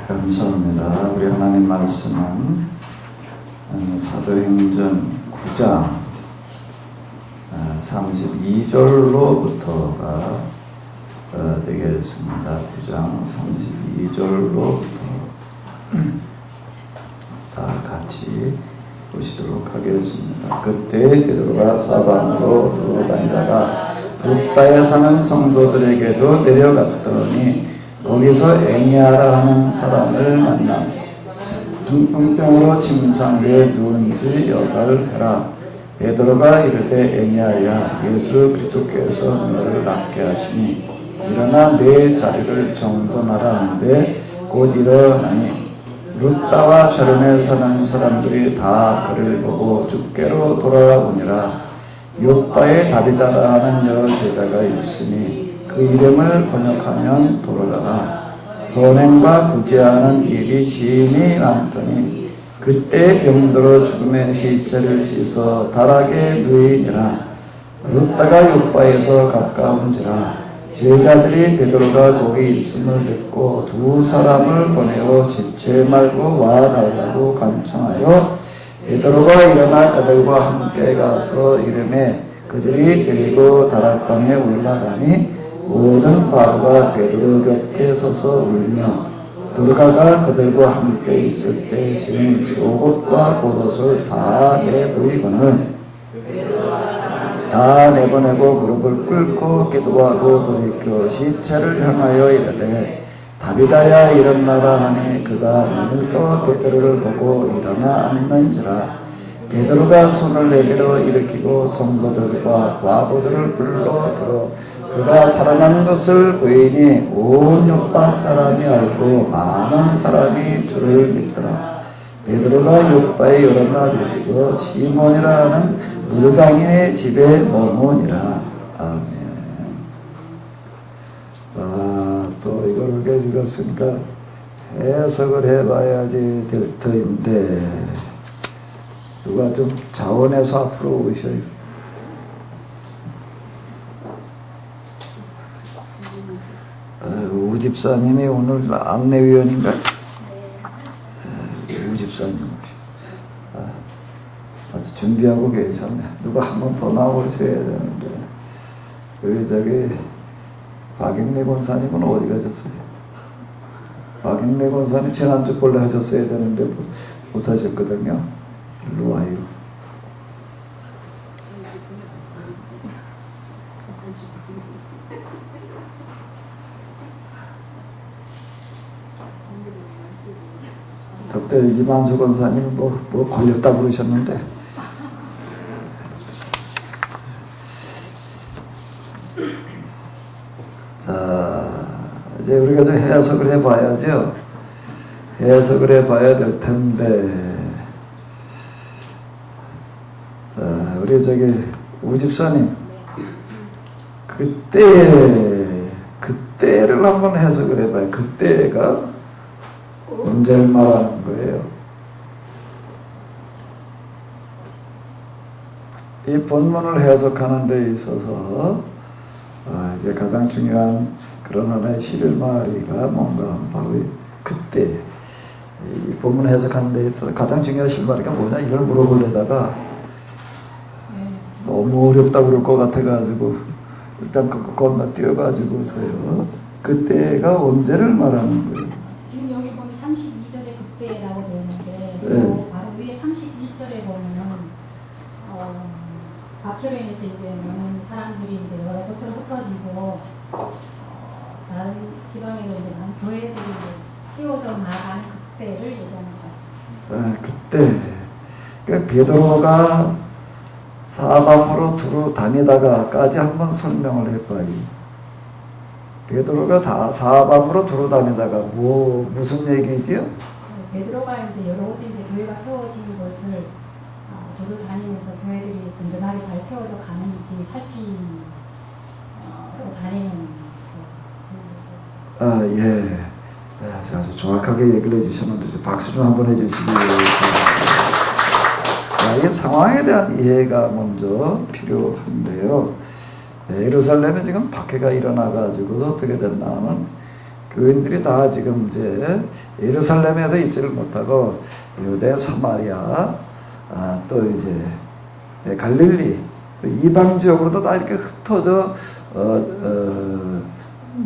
감사합니다. 우리 하나님 말씀은 사도행전 9장 32절로부터가 되겠습니다. 9장 32절로부터 다 같이 보시도록 하겠습니다. 그때 베드로가 사방으로 돌아다니다가 룹다에 사는 성도들에게도 내려갔더니 거기서 에니아라 하는 사람을 만나 중풍병으로 침상 위에 누운 지 8해라. 베드로가 이르되 에니아야, 예수 그리스도께서 너를 낫게 하시니 일어나 내 자리를 정돈하라 하는데 곧 일어나니 룻다와 샤론에 사는 사람들이 다 그를 보고 주께로 돌아오니라. 요바에 다비다라 하는 여러 제자가 있으니 그 이름을 번역하면 도로다가 선행과 구제하는 일이 심히 많더니 그때 병들어 죽음의 시체를 씻어 다락에 누이니라. 룻다가 요바에서 가까운지라. 제자들이 베드로가 거기 있음을 듣고 두 사람을 보내어 지체 말고 와달라고 간청하여 베드로가 일어나 그들과 함께 가서 이르매 그들이 데리고 다락방에 올라가니 모든 바로가 베드로 곁에 서서 울며 두르가가 그들과 함께 있을 때 지은 속옷과 겉옷을 다 내보이고는 다 내보내고 무릎을 꿇고 기도하고 돌이켜 시체를 향하여 이르되 다비다야 일어나라 하니 그가 눈을 떠 베드로를 보고 일어나 앉는지라. 베드로가 손을 내밀어 일으키고 성도들과 과부들을 불러 들어 그가 살아난 것을 보이니 온 요파 사람이 알고 많은 사람이 주를 믿더라. 베드로가 요파에 여러 날 있어 시몬이라 하는 무도장인의 집에 머무니라. 아멘. 또 이걸 이렇게 읽었으니까 해석을 해봐야지 될 터인데 누가 좀 자원해서 앞으로 오셔요. 우 집사님이 오늘 안내위원인가요? 우 집사님 아주 준비하고 계셨네. 누가 한 번 더 나오셔야 되는데 우리 저기 박영래 권사님은 어디 가셨어요? 박영래 권사님 지난주 본래 하셨어야 되는데 못 하셨거든요. 일로 와요. 그때 이만수 권사님 뭐 걸렸다고 그러셨는데 자 이제 우리가 좀 해석을 해봐야죠. 해석을 해봐야 될 텐데 자 우리 저기 우 집사님 그때를 한번 해석을 해봐요. 그때가 언제를 말하는 거예요? 이 본문을 해석하는 데 있어서 이제 가장 중요한 그런 하나의 실마리가 뭔가 바로 그때 이 본문 해석하는 데 있어서 가장 중요한 실마리가 뭐냐 이걸 물어보려다가 너무 어렵다고 그럴 것 같아가지고 일단 그거 건너뛰어가지고서요. 그때가 언제를 말하는 거예요? 지금 여기 보면 32절에 그때라고 되어 있는데 네. 바로 위에 31절에 보면은 박혈연에서 이제 많은 사람들이 이제 여러 곳으로 흩어지고 다른 지방에 이제 많은 교회들이 세워져 나가는 그때를 얘기하는 것 같습니다. 그때 그러니까 베드로가 사방으로 두루 다니다가까지 한번 설명을 해봐요. 베드로가 다 사방으로 두루 다니다가 무슨 얘기지요? 베드로가 이제 여러 곳에 이제 교회가 세워진 것을 두루 다니면서 교회들이 든든하게 잘 세워져 가는지 살피고 다니는 예. 아주 정확하게 얘기를 해주셨는데 박수 좀 한번 해주시기 바랍니다. 이 상황에 대한 이해가 먼저 필요한데요. 예루살렘에 지금 박해가 일어나가지고 어떻게 됐나 하면 교인들이 다 지금 이제 예루살렘에서 있지를 못하고 유대, 사마리아, 또 이제 갈릴리, 또 이방 지역으로도 다 이렇게 흩어져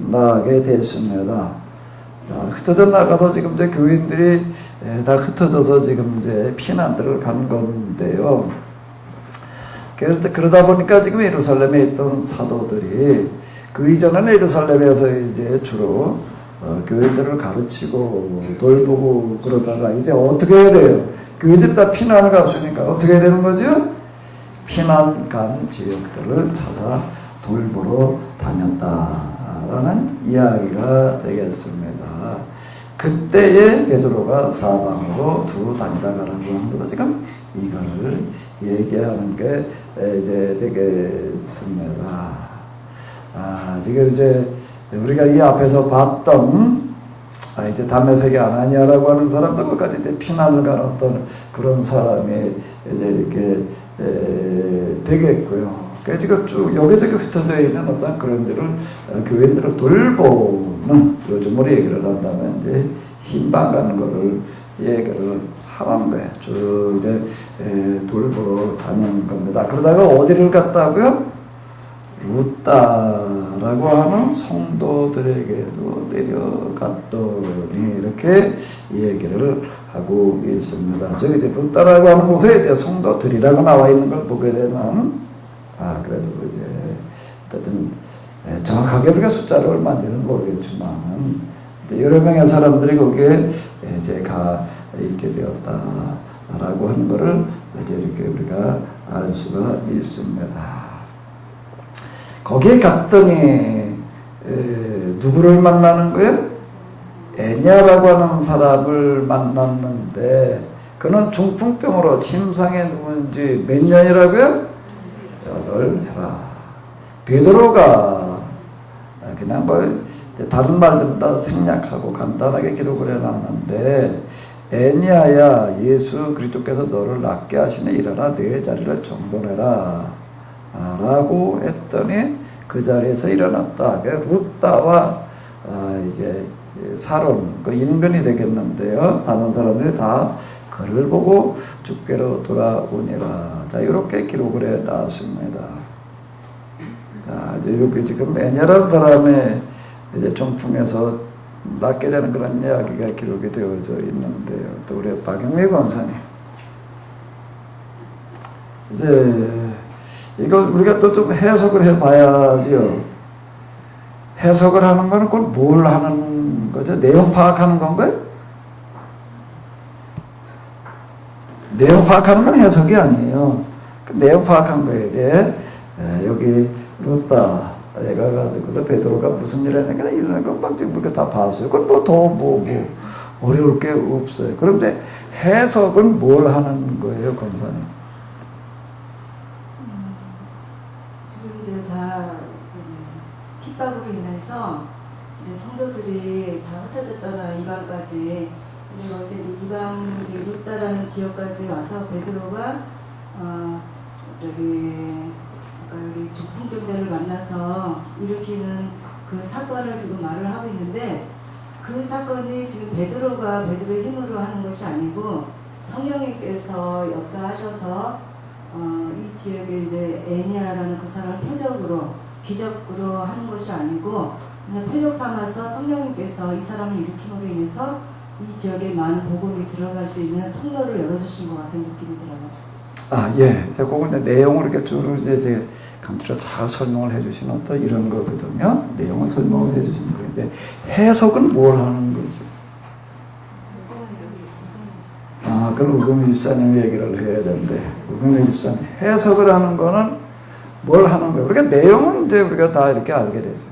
나가게 됐습니다. 흩어져 나가서 지금 이제 교인들이 다 흩어져서 지금 이제 피난들을 간 건데요. 그러다 보니까 지금 예루살렘에 있던 사도들이 그 이전에는 예루살렘에서 이제 주로 교인들을 가르치고 돌보고 그러다가 이제 어떻게 해야 돼요? 교인들이 다 피난을 갔으니까 어떻게 해야 되는 거죠? 피난 간 지역들을 찾아 돌보러 다녔다라는 이야기가 되겠습니다. 그때에 베드로가 사방으로 두루 다니다가라고 하는 것도 지금 이거를 얘기하는 게 이제 되겠습니다. 지금 이제 우리가 이 앞에서 봤던 이제 다메섹의 아나니아라고 하는 사람도 끝까지 이제 피난을 가는 어떤 그런 사람이 이제 이렇게 되겠고요. 그래서 지금 쭉 여기저기 흩어져 있는 어떤 그런 데를 교인들을 돌보는, 요즘으로 얘기를 한다면 이제 신방 가는 거를 얘기를 하는 거예요. 쭉 이제 돌보러 다니는 겁니다. 그러다가 어디를 갔다고요? 루다라고 하는 성도들에게도 내려갔더니 이렇게 얘기를 하고 있습니다. 저기 이제 루다라고 하는 곳에 이제 성도들이라고 나와 있는 걸 보게 되면 그래도 이제 어쨌든 정확하게 우리가 숫자를 얼마인지는 모르겠지만 여러 명의 사람들이 거기에 이제 가 있게 되었다라고 하는 것을 이제 이렇게 우리가 알 수가 있습니다. 거기에 갔더니 누구를 만나는 거예요? 애냐라고 하는 사람을 만났는데 그는 중풍병으로 침상에 누운 지 몇 년이라고요? 8해라. 베드로가 그냥 뭐 다른 말들은 다 생략하고 간단하게 기록을 해놨는데 애냐야, 예수 그리스도께서 너를 낫게 하시니 일어나 네 자리를 정돈해라 라고 했더니 그 자리에서 일어났다. 루다와 이제 사론, 그 인근이 되겠는데요. 사는 사람들이 다 그를 보고 주께로 돌아오니라. 자, 이렇게 기록을 해 놨습니다. 이제 이렇게 지금 애냐라는 사람의 이제 중풍에서 낫게 되는 그런 이야기가 기록이 되어져 있는데요. 또 우리 박영미 권사님, 이제 이걸 우리가 또 좀 해석을 해봐야지요. 해석을 하는 거는 꼭 뭘 하는 거죠? 내용 파악하는 건가요? 내용 파악하는 건 해석이 아니에요. 내용 파악한 거예요. 이제 여기 루다에 가가지고 베드로가 무슨 일을 했는가 이런 건 우리가 다 봤어요. 그건 뭐 더 어려울 게 없어요. 그런데 해석은 뭘 하는 거예요, 권사님? 지금들 다 핍박으로 인해서 이제 성도들이 다 흩어졌잖아, 이방까지. 근데 여기서 이제 이방 루다라는 지역까지 와서 베드로가 아까 여기 중풍병자를 만나서 일으키는 그 사건을 지금 말을 하고 있는데, 그 사건이 지금 베드로의 힘으로 하는 것이 아니고 성령님께서 역사하셔서 이 지역에 이제 애니아라는 그 사람을 표적으로 기적으로 하는 것이 아니고 그냥 표적 삼아서 성령님께서 이 사람을 일으킴으로 인해서 이 지역에 많은 복음이 들어갈 수 있는 통로를 열어주신 것 같은 느낌이 들어요. 예. 제가 그건 내용을 이렇게 쭉 이제 감투로 잘 설명을 해주시는 또 이런 거거든요. 내용을 설명을 해주시는 거예요. 이제 해석은 뭘 하는 거지? 그럼 우금희 집사님 얘기를 해야 되는데, 우금희 집사님 해석을 하는 거는 뭘 하는 거예요? 우리가 내용은 이제 우리가 다 이렇게 알게 되죠.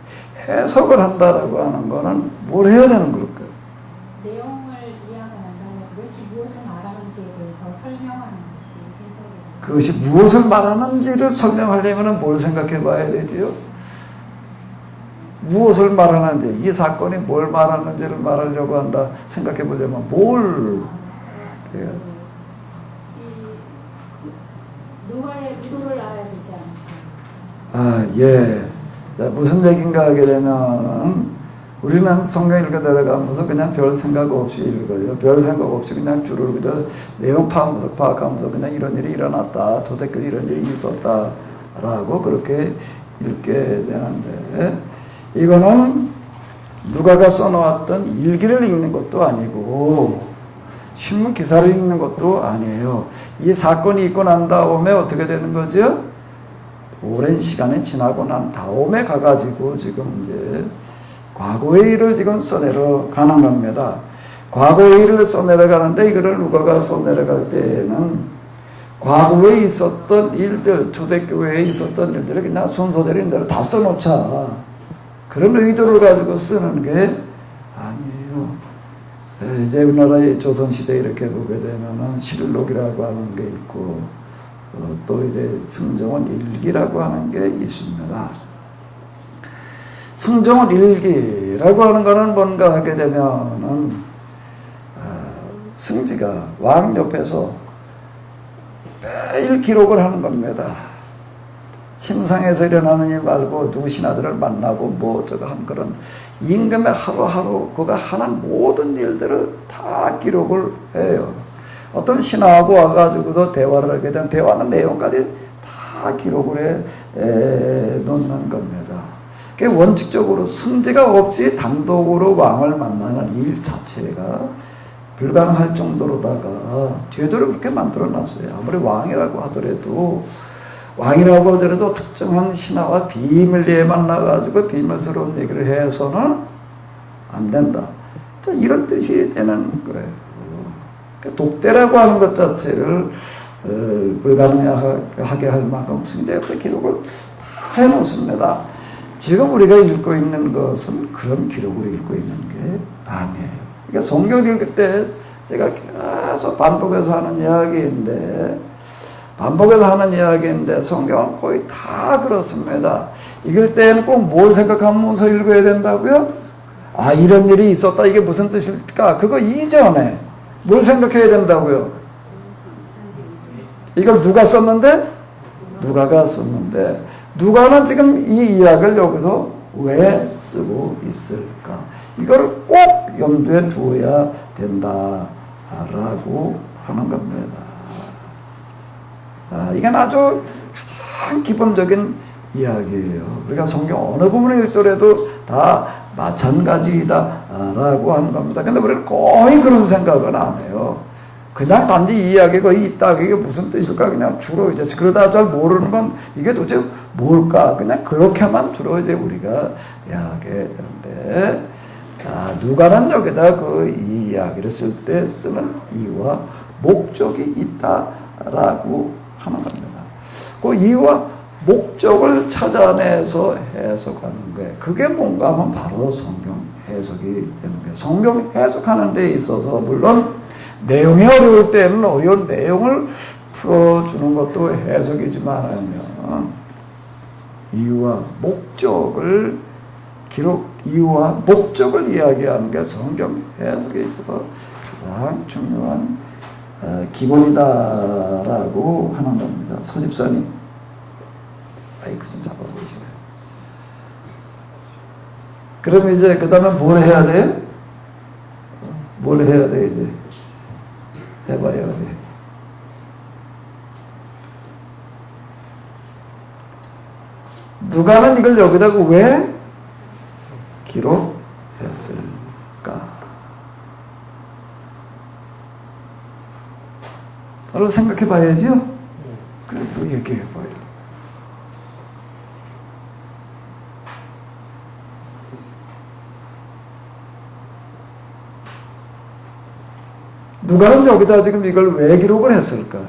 해석을 한다라고 하는 거는 뭘 해야 되는 걸까요? 내용을 이해하고 난 다음에 그것이 무엇을 말하는지에 대해서 설명하는 것이 해석입니다. 그것이 무엇을 말하는지를 설명하려면 뭘 생각해 봐야 되지요? 무엇을 말하는지, 이 사건이 뭘 말하는지를 말하려고 한다 생각해 보려면 뭘 해야 돼요? 누가의 의도를 알아야 되지 않을까? 예. 자, 무슨 얘기인가 하게 되면, 우리는 성경 읽어 내려가면서 그냥 별 생각 없이 읽어요. 별 생각 없이 그냥 줄을 그저 내용 파악하면서 그냥 이런 일이 일어났다. 도대체 이런 일이 있었다. 라고 그렇게 읽게 되는데, 이거는 누가가 써놓았던 일기를 읽는 것도 아니고 신문 기사를 읽는 것도 아니에요. 이 사건이 있고 난 다음에 어떻게 되는 거죠? 오랜 시간이 지나고 난 다음에 가가지고 지금 이제 과거의 일을 지금 써내려 가는 겁니다. 과거의 일을 써내려가는데, 이거를 누가가 써내려갈 때에는 과거에 있었던 일들, 초대교회에 있었던 일들을 그냥 순서대로 대로 다 써놓자, 그런 의도를 가지고 쓰는 게 아니에요. 이제 우리나라의 조선시대 이렇게 보게 되면은 실록이라고 하는 게 있고, 또 이제 승정원 일기라고 하는 게 있습니다. 승정원 일기라고 하는 거는 뭔가 하게 되면은, 승지가 왕 옆에서 매일 기록을 하는 겁니다. 침상에서 일어나는 일 말고 누구 신하들을 만나고 뭐 저거 한 그런 임금의 하루하루 그가 하는 모든 일들을 다 기록을 해요. 어떤 신하하고 와가지고서 대화를 하게 되면 대화하는 내용까지 다 기록을 해 놓는 겁니다. 그게 원칙적으로 승지가 없이 단독으로 왕을 만나는 일 자체가 불가능할 정도로다가 제도를 그렇게 만들어 놨어요. 아무리 왕이라고 하더라도 특정한 신하와 비밀리에 만나가지고 비밀스러운 얘기를 해서는 안 된다. 자, 이런 뜻이 되는 거예요. 독대라고 하는 것 자체를 불가능하게 할 만큼 승자가 기록을 다 해놓습니다. 지금 우리가 읽고 있는 것은 그런 기록을 읽고 있는 게 아니에요. 그러니까 성경 읽을 때 제가 계속 반복해서 하는 이야기인데 성경은 거의 다 그렇습니다. 읽을 때는 꼭 뭘 생각하면서 읽어야 된다고요? 아, 이런 일이 있었다. 이게 무슨 뜻일까? 그거 이전에 뭘 생각해야 된다고요? 이걸 누가 썼는데? 누가가 썼는데, 누가는 지금 이 이야기를 여기서 왜 쓰고 있을까? 이걸 꼭 염두에 두어야 된다라고 하는 겁니다. 이건 아주 가장 기본적인 이야기예요. 우리가 성경 어느 부분을 읽더라도 다 마찬가지다라고 하는 겁니다. 근데 우리는 거의 그런 생각은 안 해요. 그냥 단지 이 이야기가 있다, 이게 무슨 뜻일까? 그냥 주로 이제 그러다 잘 모르는 건 이게 도대체 뭘까? 그냥 그렇게만 주로 이제 우리가 이야기하게 되는데, 누가는 여기다 이 이야기를 쓸 때 쓰는 이유와 목적이 있다라고 하는 겁니다. 그 이유와 목적을 찾아내서 해석하는 거예요. 그게 뭔가 하면 바로 성경 해석이 되는 거예요. 성경 해석하는 데 있어서 물론 내용이 어려울 때는 어려운 내용을 풀어주는 것도 해석이지만, 이유와 목적을 이야기하는 게 성경 해석에 있어서 가장 중요한 기본이다라고 하는 겁니다. 서집사님, 마이크 좀 잡아보시고요. 그럼 이제 그 다음에 뭘 해야 돼요? 뭘 해야 돼 이제? 해봐야 돼. 누가는 이걸 여기다가 왜 기록했을까? 서로 생각해 봐야죠? 그리고 얘기해 봐요. 누가는 여기다 지금 이걸 왜 기록을 했을까?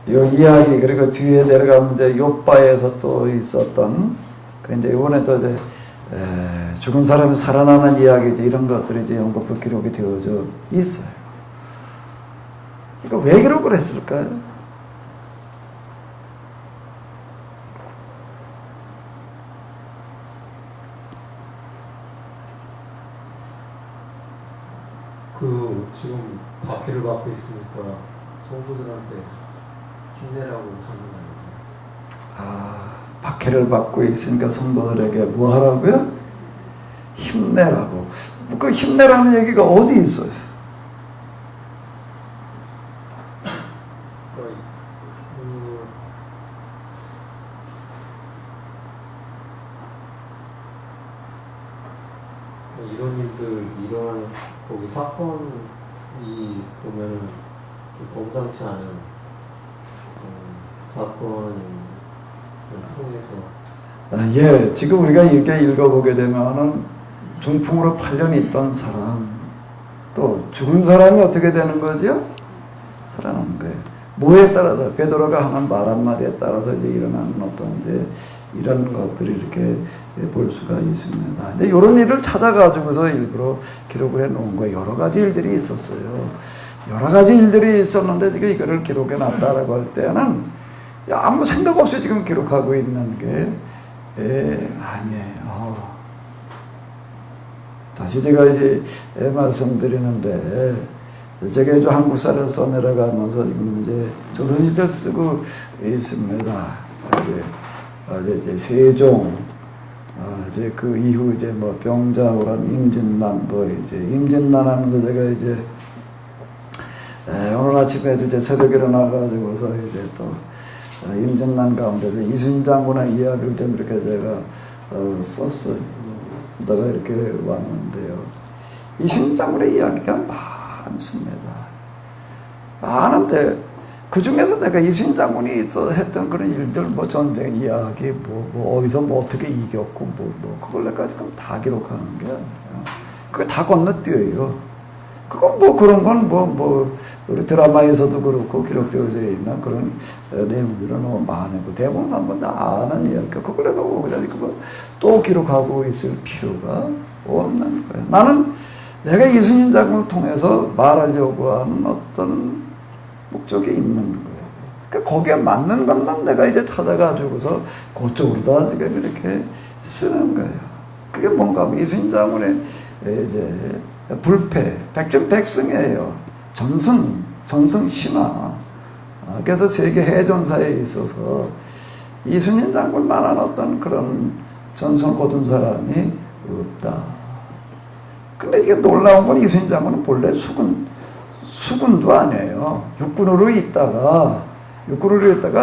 이 이야기, 그리고 뒤에 내려가면 이제 욥바에서 또 있었던, 그 이제 이번에 또 이제 죽은 사람이 살아나는 이야기, 이런 것들이 이제 연극부 기록이 되어져 있어요. 이거 왜 기록을 했을까요? 지금 박해를 받고 있으니까 성도들한테 힘내라고 하는 거예요. 아, 박해를 받고 있으니까 성도들에게 뭐 하라고요? 힘내라고. 그 힘내라는 얘기가 어디 있어요? 이런 일들 일어나는 거기 사건이 보면은 범상치 않은 사건을 통해서 예, 지금 우리가 이렇게 읽어보게 되면은 중풍으로 8년 있던 사람, 또 죽은 사람이 어떻게 되는 거죠? 살아나는 거예요. 뭐에 따라서 베드로가 하는 말 한마디에 따라서 이제 일어나는 어떤 이제 이런 것들이 이렇게 볼 수가 있습니다. 근데 이런 일을 찾아가지고서 일부러 기록을 해 놓은 거예요. 여러 가지 일들이 있었어요. 여러 가지 일들이 있었는데 지금 이거를 기록해 놨다라고 할 때는 아무 생각 없이 지금 기록하고 있는 게 아니에요. 다시 제가 이제 말씀드리는데, 제가 이제 한국사를 써내려가면서 지금 이제 조선시대를 쓰고 있습니다. 이제 세종, 이제 그 이후 이제 뭐 병자호란, 임진란, 뭐 이제 임진란 하면서 제가 이제 오늘 아침에 이제 새벽에 일어나가지고서 이제 또 임진란 가운데서 이순신 장군의 이야기를 좀 이렇게 제가 썼어요. 내가 이렇게 왔는데요. 이순신 장군의 이야기가 많습니다. 많은데 그 중에서 내가 이순신 장군이 했던 그런 일들, 뭐 전쟁 이야기, 뭐 어디서 뭐 어떻게 이겼고, 뭐 그걸 내가 지금 다 기록하는 게 아니에요. 그게 다 건너뛰어요. 그건 뭐 그런 건 뭐 우리 드라마에서도 그렇고 기록되어져 있는 그런 내용들은 너무 많고 대부분 한번 다 아는 이야기. 그걸 내가 그러니까 또 기록하고 있을 필요가 없는 거예요. 나는 내가 이순신 장군을 통해서 말하려고 하는 어떤 목적이 있는 거예요. 그러니까 거기에 맞는 것만 내가 이제 찾아가지고서 그쪽으로다 지금 이렇게 쓰는 거예요. 그게 뭔가 하면 이순신 장군의 이제 불패, 백전백승이에요. 전승 신화. 그래서 세계 해전사에 있어서 이순신 장군만한 어떤 그런 전성 거둔 사람이 없다. 근데 이게 놀라운 건 이순신 장군은 본래 수군도 아니에요. 육군으로 있다가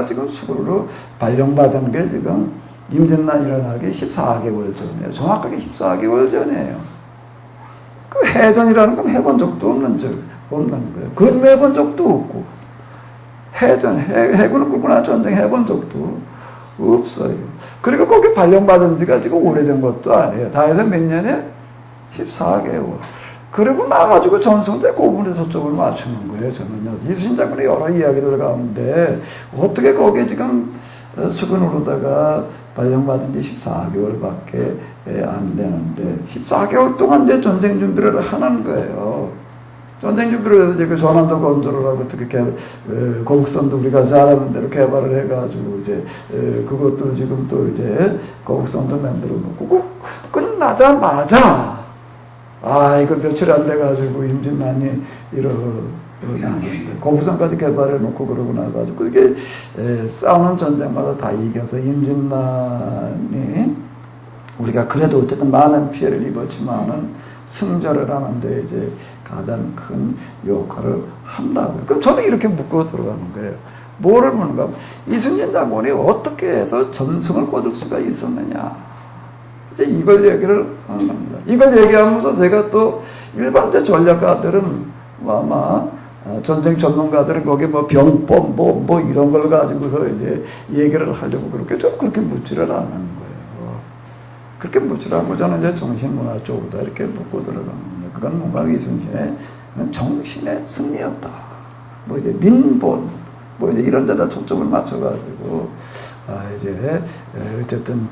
지금 수군으로 발령받은 게 지금 임진란 일어나기 14개월 전이에요. 정확하게 14개월 전이에요. 그 해전이라는 건 해본 적도 없는 거예요. 근무해본 적도 없고, 해군을 끌고 나서 전쟁해본 적도 없어요. 그리고 거기 발령받은 지가 지금 오래된 것도 아니에요. 다 해서 몇 년에? 14개월. 그리고 나가지고 전성대 고분에 저쪽을 맞추는 거예요, 저는요. 이순신 장군의 여러 이야기들 가운데, 어떻게 거기에 지금 수군으로다가 발령받은 지 14개월밖에 안 되는데 14개월 동안 이제 전쟁 준비를 하는 거예요. 전쟁 준비를 해서 이제 그 전함도 건조를 하고 어떻게 거북선도 우리가 잘하는 대로 개발을 해가지고 이제 그것도 지금 또 이제 거북선도 만들어 놓고 끝나자마자 이거 며칠 안 돼가지고 임진란이 거북선까지 개발해 놓고 그러고 나가지고 이게 싸우는 전쟁마다 다 이겨서 임진란이 우리가 그래도 어쨌든 많은 피해를 입었지만은 승절을 하는데 이제 가장 큰 역할을 한다고요. 그럼 저는 이렇게 묶어 들어가는 거예요. 뭐를 묻는가? 이순신 장군이 어떻게 해서 전승을 거둘 수가 있었느냐? 이제 이걸 얘기를 하는 겁니다. 이걸 얘기하면서 제가 또 일반적 전략가들은 아마 전쟁 전문가들은 거기 뭐 병법 뭐 이런 걸 가지고서 이제 얘기를 하려고 그렇게 묻지를 않는 거예요. 그렇게 묻지를 않고 저는 이제 정신문화 쪽으로 이렇게 묻고 들어가는 거예요. 그건 뭔가 이순신의 정신의 승리였다. 뭐 이제 민본 뭐 이제 이런 데다 초점을 맞춰가지고 이제 어쨌든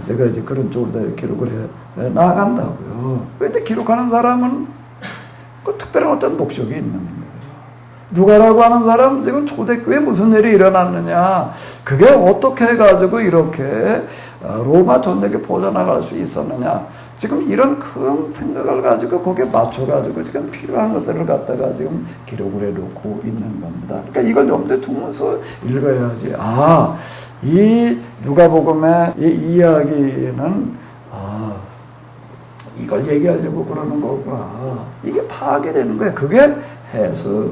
제가 이제 그런 쪽으로 기록을 해 나간다고요. 근데 기록하는 사람은 그 특별한 어떤 목적이 있는 거예요. 누가라고 하는 사람 지금 초대교회에 무슨 일이 일어났느냐. 그게 어떻게 해가지고 이렇게 로마 전역에 퍼져나갈 수 있었느냐. 지금 이런 큰 생각을 가지고 거기에 맞춰가지고 지금 필요한 것들을 갖다가 지금 기록을 해놓고 있는 겁니다. 그러니까 이걸 염두에 두면서 읽어야지. 아, 이 누가복음의 이 이야기는 이걸 얘기하려고 그러는 거구나. 이게 파악이 되는 거예요. 그게 해서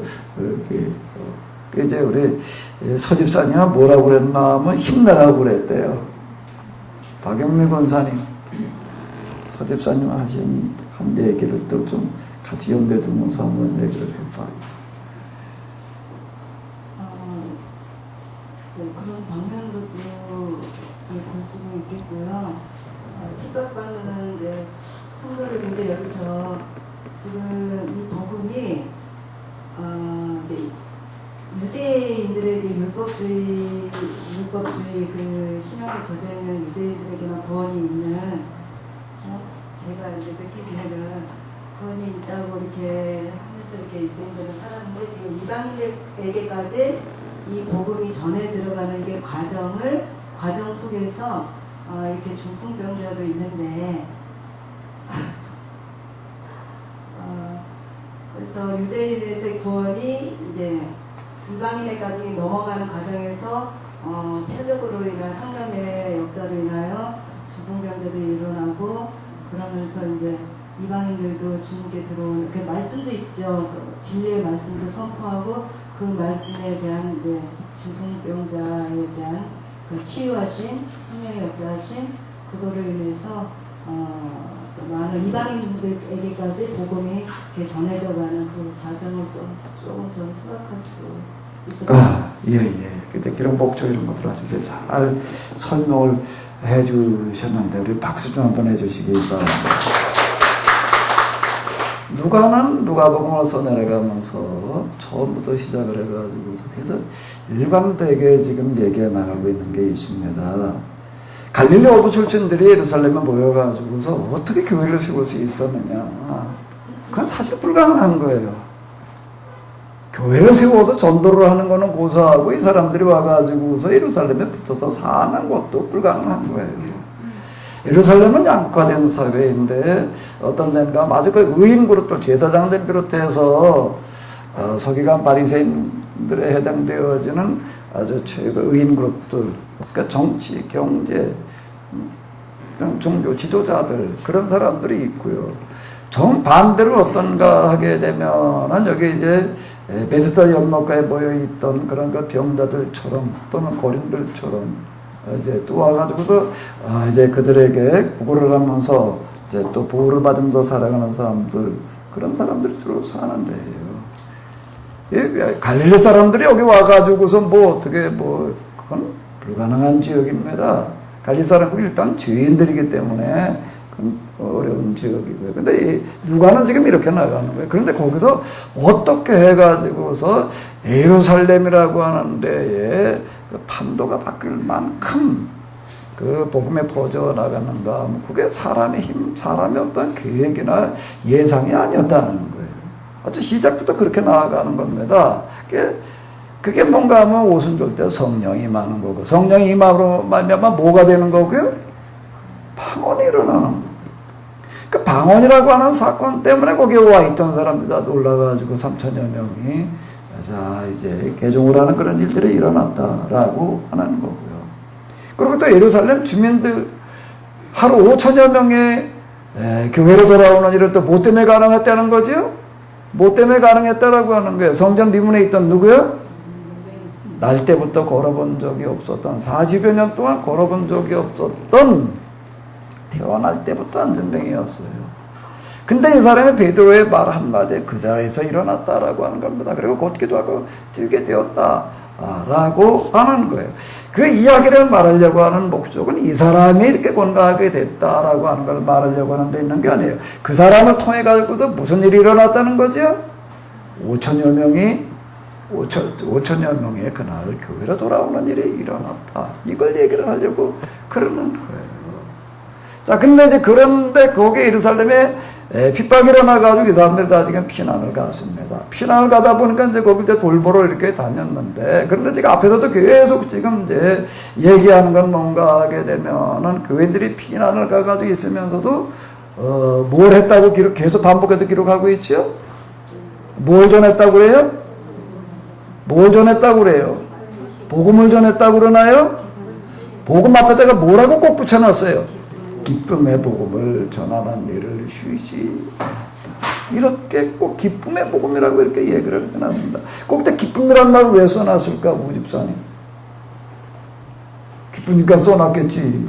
이제 우리 서집사님은 뭐라고 그랬나 하면 힘내라고 그랬대요. 박영미 권사님, 서집사님 하신 한 얘기를 또 좀 같이 연대 두면서 한번 얘기를 해봐요. 그런 방면으로도 볼 수는 있겠고요. 핍박받는 이제 성도를 근데 여기서 지금 이 복음이 이제 유대인들에게 율법주의 그 신앙에 젖어 있는 유대인들에게만 구원이 있는 제가 이제 느끼기에는 구원이 있다고 이렇게 하면서 이렇게 유대인들은 살았는데 지금 이방인에게까지 이 복음이 전해 들어가는 게 과정 속에서 이렇게 중풍병자도 있는데 그래서 유대인에서의 구원이 이제 이방인에까지 넘어가는 과정에서 표적으로 인한 성령의 역사로 인하여 중풍병자도 일어나고 그러면서 이제 이방인들도 주님께 들어오는 그 말씀도 있죠. 그 진리의 말씀도 선포하고 그 말씀에 대한 이제 중풍병자에 대한 그 치유하신 성령의 역사하신 그거를 인해서 많은 이방인들에게까지 복음이 이렇게 전해져가는 그 과정을 조금 생각할 수 있어요. 예. 근데 그런 목적 이런 것들 아주 잘 설명을 해주셨는데 우리 박수 좀 한번 해주시기 바랍니다. 누가복음을 써내려가면서 처음부터 시작을 해가지고서 그래서 일관되게 지금 얘기해 나가고 있는 게 있습니다. 갈릴리 어부 출신들이 예루살렘에 모여가지고서 어떻게 교회를 세울 수 있었느냐. 그건 사실 불가능한 거예요. 교회를 세워서 전도를 하는 거는 고사하고 이 사람들이 와가지고서 예루살렘에 붙어서 사는 것도 불가능한 거예요. 예루살렘은 양극화된 사회인데 어떤 데인가 아주 그 의인 그룹들 제사장들 비롯해서 서기관 바리새인들에 해당되어지는 아주 최고 의인 그룹들, 그러니까 정치, 경제, 종교 지도자들 그런 사람들이 있고요. 정반대로 어떤가 하게 되면은 여기 이제 베스다 연못가에 모여 있던 그런 그 병자들처럼 또는 고린들처럼 이제 또 와가지고서 이제 그들에게 구걸을 하면서 이제 또 보호를 받으면서 살아가는 사람들 그런 사람들이 주로 사는 데예요. 갈릴리 사람들이 여기 와가지고서 뭐 어떻게 뭐 그건 불가능한 지역입니다. 갈릴리 사람들이 일단 죄인들이기 때문에 그건 어려운 지역이고요. 근데 누가는 지금 이렇게 나가는 거예요. 그런데 거기서 어떻게 해가지고서 예루살렘이라고 하는 데에 그 판도가 바뀔 만큼 그 복음에 퍼져나가는가. 그게 사람의 힘, 사람의 어떤 계획이나 예상이 아니었다는 거예요. 아주 시작부터 그렇게 나아가는 겁니다. 그게 뭔가 하면 오순절 때 성령이 임하는 거고, 성령이 임함으로 말미암아 뭐가 되는 거고요? 방언이 일어나는 거예요. 그 방언이라고 하는 사건 때문에 거기에 와 있던 사람들이 다 놀라가지고 3천여 명이 자 이제 개종을 하는 그런 일들이 일어났다라고 하는 거고요. 그리고 또 예루살렘 주민들 하루 5천여 명의 교회로 돌아오는 일은 또 뭐 때문에 가능했다는 거죠? 뭐 때문에 가능했다라고 하는 거예요? 성전 비문에 있던 누구요? 날 때부터 걸어본 적이 없었던 40여 년 동안 걸어본 적이 없었던 태어날 때부터 안전병이었어요. 근데 이 사람이 베드로의 말 한마디에 그 자리에서 일어났다라고 하는 겁니다. 그리고 곧 기도하고 뛰게 되었다라고 하는 거예요. 그 이야기를 말하려고 하는 목적은 이 사람이 이렇게 건강하게 됐다라고 하는 걸 말하려고 하는 데 있는 게 아니에요. 그 사람을 통해 가지고서 무슨 일이 일어났다는 거죠? 5천여 명의 그날 교회로 돌아오는 일이 일어났다. 이걸 얘기를 하려고 그러는 거예요. 자, 근데 이제 그런데 거기 예루살렘에 핍박이 일어나가지고 이 사람들이 다 지금 피난을 갔습니다. 피난을 가다 보니까 이제 거기 이제 돌보러 이렇게 다녔는데, 그런데 지금 앞에서도 계속 지금 이제 얘기하는 건 뭔가 하게 되면은 교회들이 피난을 가가지고 있으면서도, 뭘 했다고 계속 반복해서 기록하고 있죠? 뭘 전했다고 그래요? 뭘 전했다고 그래요? 복음을 전했다고 그러나요? 복음 앞에다가 뭐라고 꼭 붙여놨어요? 기쁨의 복음을 전하는 일을 쉬지 않았다. 이렇게 꼭 기쁨의 복음이라고 이렇게 얘기를 해놨습니다. 꼭 기쁨이란 말을 왜 써놨을까, 우집사님? 기쁘니까 써놨겠지.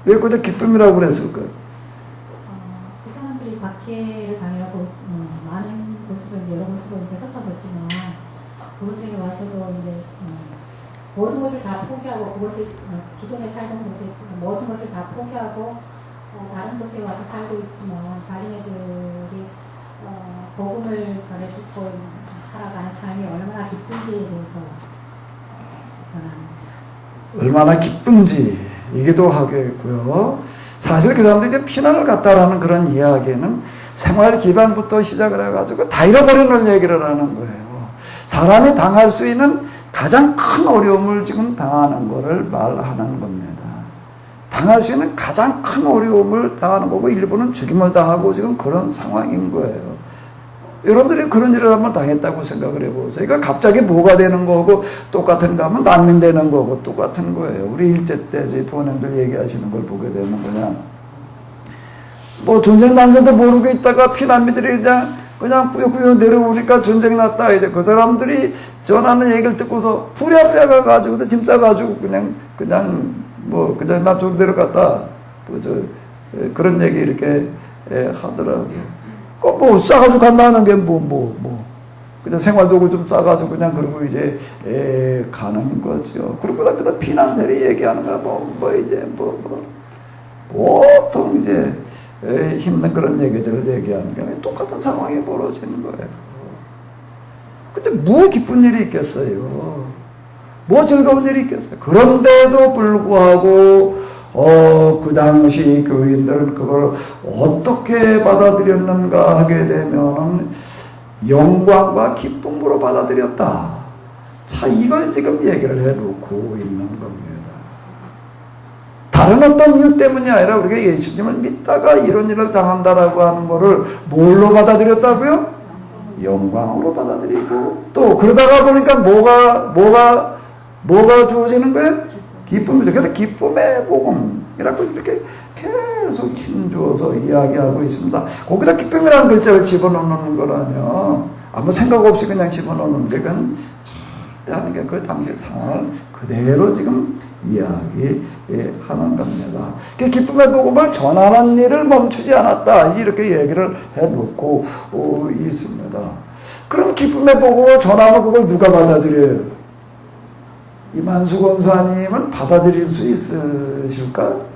왜 그때 기쁨이라고 그랬을까? 그 사람들이 박해를 당하고 많은 곳으로 여러 곳으로 이제 흩어졌지만 그곳에 와서도 이제 모든 것을 다 포기하고 그곳에 기존에 살던 곳에 모든 것을 다 포기하고 다른 곳에 와서 살고 있지만 자기네들이 복음을 전해 듣고 살아가는 삶이 얼마나 기쁜지에 대해서 전합니다. 얼마나 기쁜지 얘기도 하겠고요. 사실 그 사람들이 이제 피난을 갔다라는 그런 이야기는 생활 기반부터 시작을 해가지고 다 잃어버리는 얘기를 하는 거예요. 사람이 당할 수 있는 가장 큰 어려움을 지금 당하는 것을 말하는 겁니다. 당할 수 있는 가장 큰 어려움을 당하는 거고, 일부는 죽임을 당하고 지금 그런 상황인 거예요. 여러분들이 그런 일을 한번 당했다고 생각을 해보세요. 그러니까 갑자기 뭐가 되는 거고, 똑같은 거 하면 난민 되는 거고, 똑같은 거예요. 우리 일제 때 저희 부모님들 얘기하시는 걸 보게 되면 그냥, 전쟁 난 줄도 모르고 있다가 피난민들이 그냥 뿌옇뿌옇 내려오니까 전쟁 났다. 이제 그 사람들이 전하는 얘기를 듣고서 부랴부랴 가지고서 짐 싸가지고 그냥 나 좀 내려갔다. 그런 얘기 이렇게 하더라고요. 꼭 싸가지고 간다는 게 그냥 생활도구 좀 싸가지고 그냥 그러고 이제 가는 거죠. 그리고 나서 피난들이 얘기하는 거야. 보통 이제 힘든 그런 얘기들을 얘기하는 게 똑같은 상황이 벌어지는 거예요. 근데 뭐 기쁜 일이 있겠어요? 뭐 즐거운 일이 있겠어요? 그런데도 불구하고 그 당시 교인들은 그걸 어떻게 받아들였는가 하게 되면은 영광과 기쁨으로 받아들였다. 자, 이걸 지금 얘기를 해놓고 있는 겁니다. 다른 어떤 이유 때문이 아니라 우리가 예수님을 믿다가 이런 일을 당한다라고 하는 거를 뭘로 받아들였다고요? 영광으로 받아들이고, 또 그러다가 보니까 뭐가 주어지는 거예요? 기쁨이죠. 그래서 기쁨의 복음이라고 이렇게 계속 힘주어서 이야기하고 있습니다. 거기다 기쁨이라는 글자를 집어넣는 거라뇨. 아무 생각 없이 그냥 집어넣는 게 그건 절대 아닌 게 그 당시 상황을 그대로 지금 이야기하는 겁니다. 기쁨의 복음을 전하는 일을 멈추지 않았다. 이렇게 얘기를 해놓고 있습니다. 그럼 기쁨의 복음을 전하면 그걸 누가 받아들여요? 이만수 권사님은 받아들일 수 있으실까?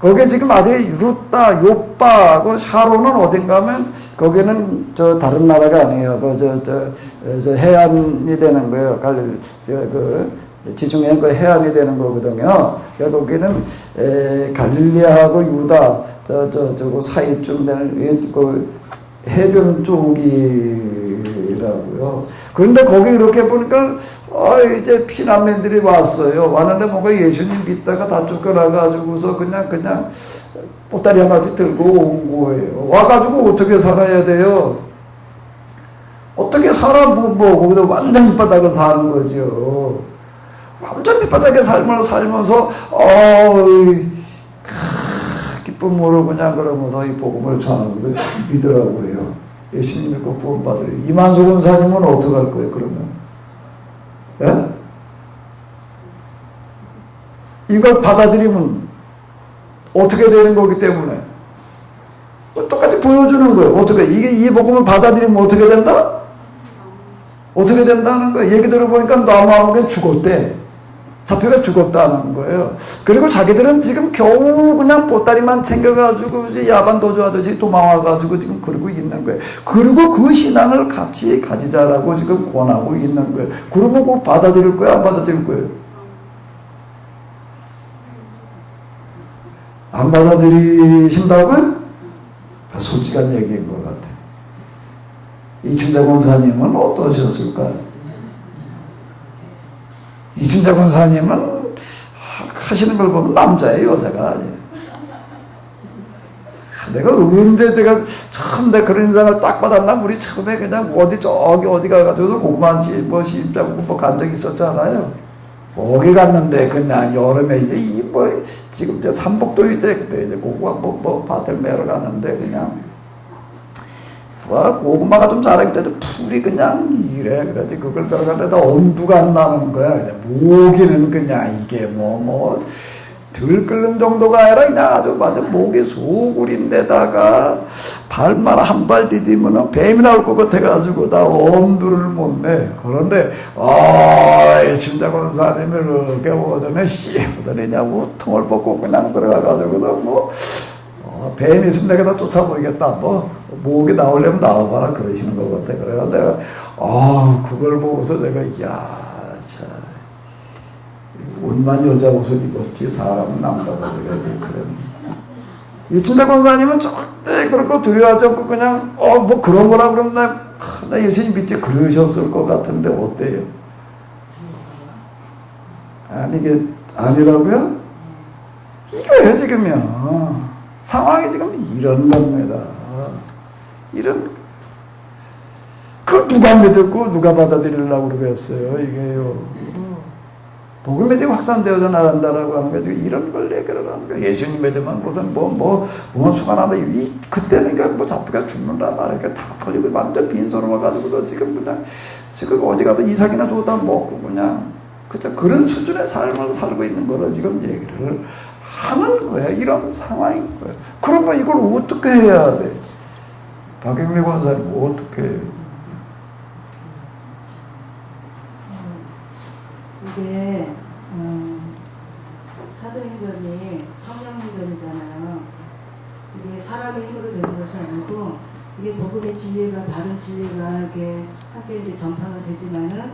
거기에 지금 아직 루따, 요빠하고 샤론은 어딘가 하면 거기는 다른 나라가 아니에요. 해안이 되는 거예요. 지중해 그 해안이 되는 거거든요. 그러니까 거기는 갈릴리하고 유다 저거 사이쯤 되는 그 해변 쪽이라고요. 그런데 거기 이렇게 보니까 이제 피난민들이 왔어요. 왔는데 뭔가 예수님 믿다가 다 쫓겨나가지고서 그냥 보따리 하나씩 들고 온 거예요. 와가지고 어떻게 살아야 돼요? 어떻게 살아? 거기다 완전 밑바닥을 사는 거죠. 완전 밑바닥에 살면서 기쁨으로 그냥 그러면서 이 복음을 전하면서 믿으라고 그래요. 예수님 믿고 구원 받으래요. 이만수 권사님은 어떻게 할 거예요, 그러면? 예? 이걸 받아들이면 어떻게 되는 거기 때문에 똑같이 보여주는 거예요. 어떻게 이 복음을 받아들이면 어떻게 된다? 어떻게 된다는 거예요. 얘기 들어보니까 나무함께 죽었대. 잡혀가 죽었다는 거예요. 그리고 자기들은 지금 겨우 그냥 보따리만 챙겨가지고 이제 야반 도주하듯이 도망와가지고 지금 그러고 있는 거예요. 그리고 그 신앙을 같이 가지자라고 지금 권하고 있는 거예요. 그러면 그거 받아들일 거야, 안 받아들일 거예요? 안 받아들이신다고요? 솔직한 얘기인 것 같아. 이춘재 권사님은 어떠셨을까? 이춘재 권사님은 하시는 걸 보면 남자예요, 여자가 아니에요. 내가 언제 제가 처음 내 그런 인상을 딱 받았나? 우리 처음에 그냥 저기 어디 가가지고 고구마지 뭐 심자고 뭐 간 적이 있었잖아요. 거기 갔는데 그냥 여름에 이제 지금 이제 삼복도일 때 그때 이제 고구마 뭐 밭을 매러 가는데 그냥 고구마가 좀 자라기 때도 풀이 그냥 이래. 그래서 그걸 매러 가는데 엄두가 안 나는 거야. 그냥 모기는 그냥 이게 덜 끓는 정도가 아니라 그냥 아주 목이 소굴인데다가 발만 한 발 디디면 뱀이 나올 것 같아가지고 나 엄두를 못 내. 그런데 진짜 권사님이 이렇게 오더니 오더니 그냥 통을 벗고 그냥 들어가가지고서 뱀이 있으면 내가 다 쫓아보겠다. 목이 나오려면 나와봐라 그러시는 것 같아. 그래서 내가 그걸 보고서 내가 참 옷만 여자 옷을 입었지 사람은 남자가 되어야지. 그런 이춘재 권사님은 절대 그런 거 두려워하지 않고 그냥 그런 거라 그러면 나 여전히 밑에 그러셨을 것 같은데 어때요? 아니 이게 아니라고요? 이거예요 지금요. 상황이 지금 이런 겁니다. 이런 그 누가 믿었고 누가 받아들이려고 그러겠어요 이게요. 복음이 지금 확산되어져 나간다라고 하는 게 지금 이런 걸 얘기를 하는 거예요. 예수님에 대한 무슨 수간하다 그때는 잡히가 죽는다 말이야. 다 털리고 완전 빈손으로 와가지고서 지금 어디 가도 이삭이나 줘다 먹고 그냥 그런 수준의 삶을 살고 있는 거를 지금 얘기를 하는 거예요. 이런 상황인 거예요. 그러면 이걸 어떻게 해야 돼? 박영미 권사님 어떻게 해요? 이게 사도행전이 성령행전이잖아요. 이게 사람의 힘으로 되는 것이 아니고 이게 복음의 진리가 바른 진리가 이렇게 함께 이제 전파가 되지만은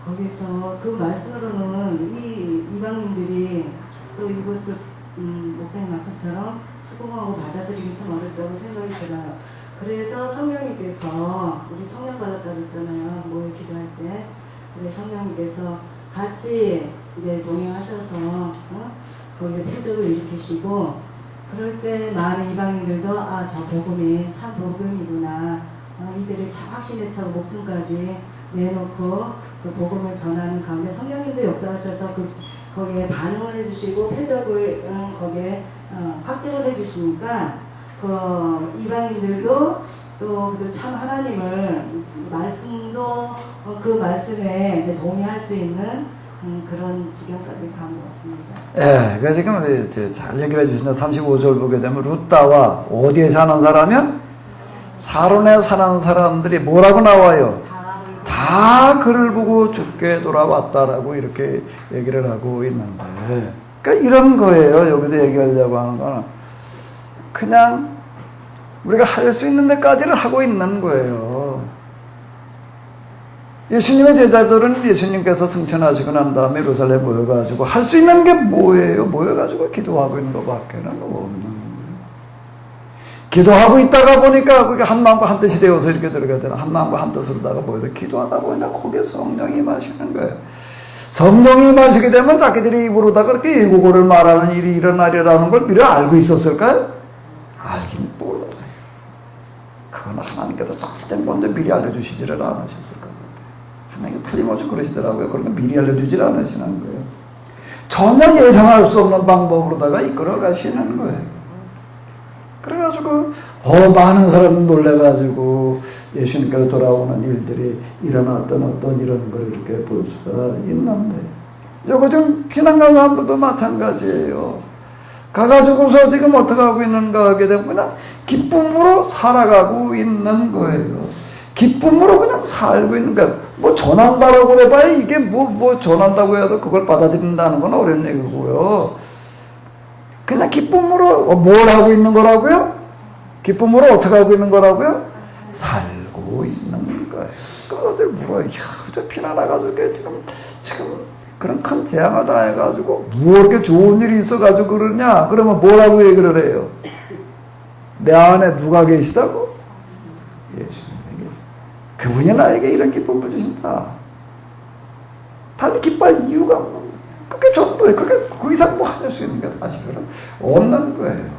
거기서 그 말씀으로는 이 이방인들이 또 이것을 목사님 말씀처럼 수긍하고 받아들이기 참 어렵다고 생각이 들어요. 그래서 성령님께서 우리 성령 받았다고 했잖아요. 모여 기도할 때. 그래서 성령님께서 같이 이제 동행하셔서 거기서 표적을 일으키시고 그럴 때 많은 이방인들도 저 복음이 참 복음이구나 이들을 확신에 차고 목숨까지 내놓고 그 복음을 전하는 가운데 성령님도 역사하셔서 거기에 반응을 해주시고 표적을 거기에 확증을 해주시니까 그 이방인들도 또 참 하나님을 말씀도 그 말씀에 이제 동의할 수 있는 그런 지경까지 간 것 같습니다. 예, 그래서 지금 잘 얘기를 해주시는데 35절 보게 되면 루다와 어디에 사는 사람이요? 사론에 사는 사람들이 뭐라고 나와요? 다 그를 보고 죽게 돌아왔다라고 이렇게 얘기를 하고 있는데, 그러니까 이런 거예요. 여기서 얘기하려고 하는 거는 그냥 우리가 할 수 있는 데까지를 하고 있는 거예요. 예수님의 제자들은 예수님께서 승천하시고 난 다음에 예루살렘에 모여가지고 할 수 있는 게 뭐예요? 모여가지고 기도하고 있는 것밖에는 없는 거예요. 기도하고 있다가 보니까 그게 한 마음과 한 뜻이 되어서 이렇게 들어가잖아. 한 마음과 한 뜻으로다가 모여서 기도하다 보니까 거기에 성령이 마시는 거예요. 성령이 마시게 되면 자기들이 입으로다가 그렇게 예고를 말하는 일이 일어나리라는 걸 미리 알고 있었을까요? 알긴 몰라요. 그건 하나님께서 절대 먼저 미리 알려주시지를 않으셨을 겁니다. 하나님이 틀림없이 그러시더라고요. 그러니까 미리 알려주질 않으시는 거예요. 전혀 예상할 수 없는 방법으로다가 이끌어 가시는 거예요. 그래가지고 많은 사람들 놀래가지고 예수님께서 돌아오는 일들이 일어났던 어떤 이런 걸 이렇게 볼 수가 있는데, 요거 지금 피난 간 사람들도 마찬가지예요. 가가지고서 지금 어떻게 하고 있는가 하게 되면 그냥 기쁨으로 살아가고 있는 거예요. 기쁨으로 그냥 살고 있는 거예요. 전한다라고 해봐야 이게 전한다고 해도 그걸 받아들인다는 건 어려운 얘기고요. 그냥 기쁨으로 뭘 하고 있는 거라고요? 기쁨으로 어떻게 하고 있는 거라고요? 살고 있는 거예요. 그들 물어요. 저 피난와가지고 지금 그런 큰 재앙을 당해가지고 뭐 이렇게 좋은 일이 있어가지고 그러냐? 그러면 뭐라고 얘기를 해요? 내 안에 누가 계시다고? 예수님에게. 그분이 나에게 이런 기쁨을 주신다. 달리 기뻐할 이유가 없는, 그게 전부에 그 이상 뭐 할 수 있는 게 사실은 없는 거예요.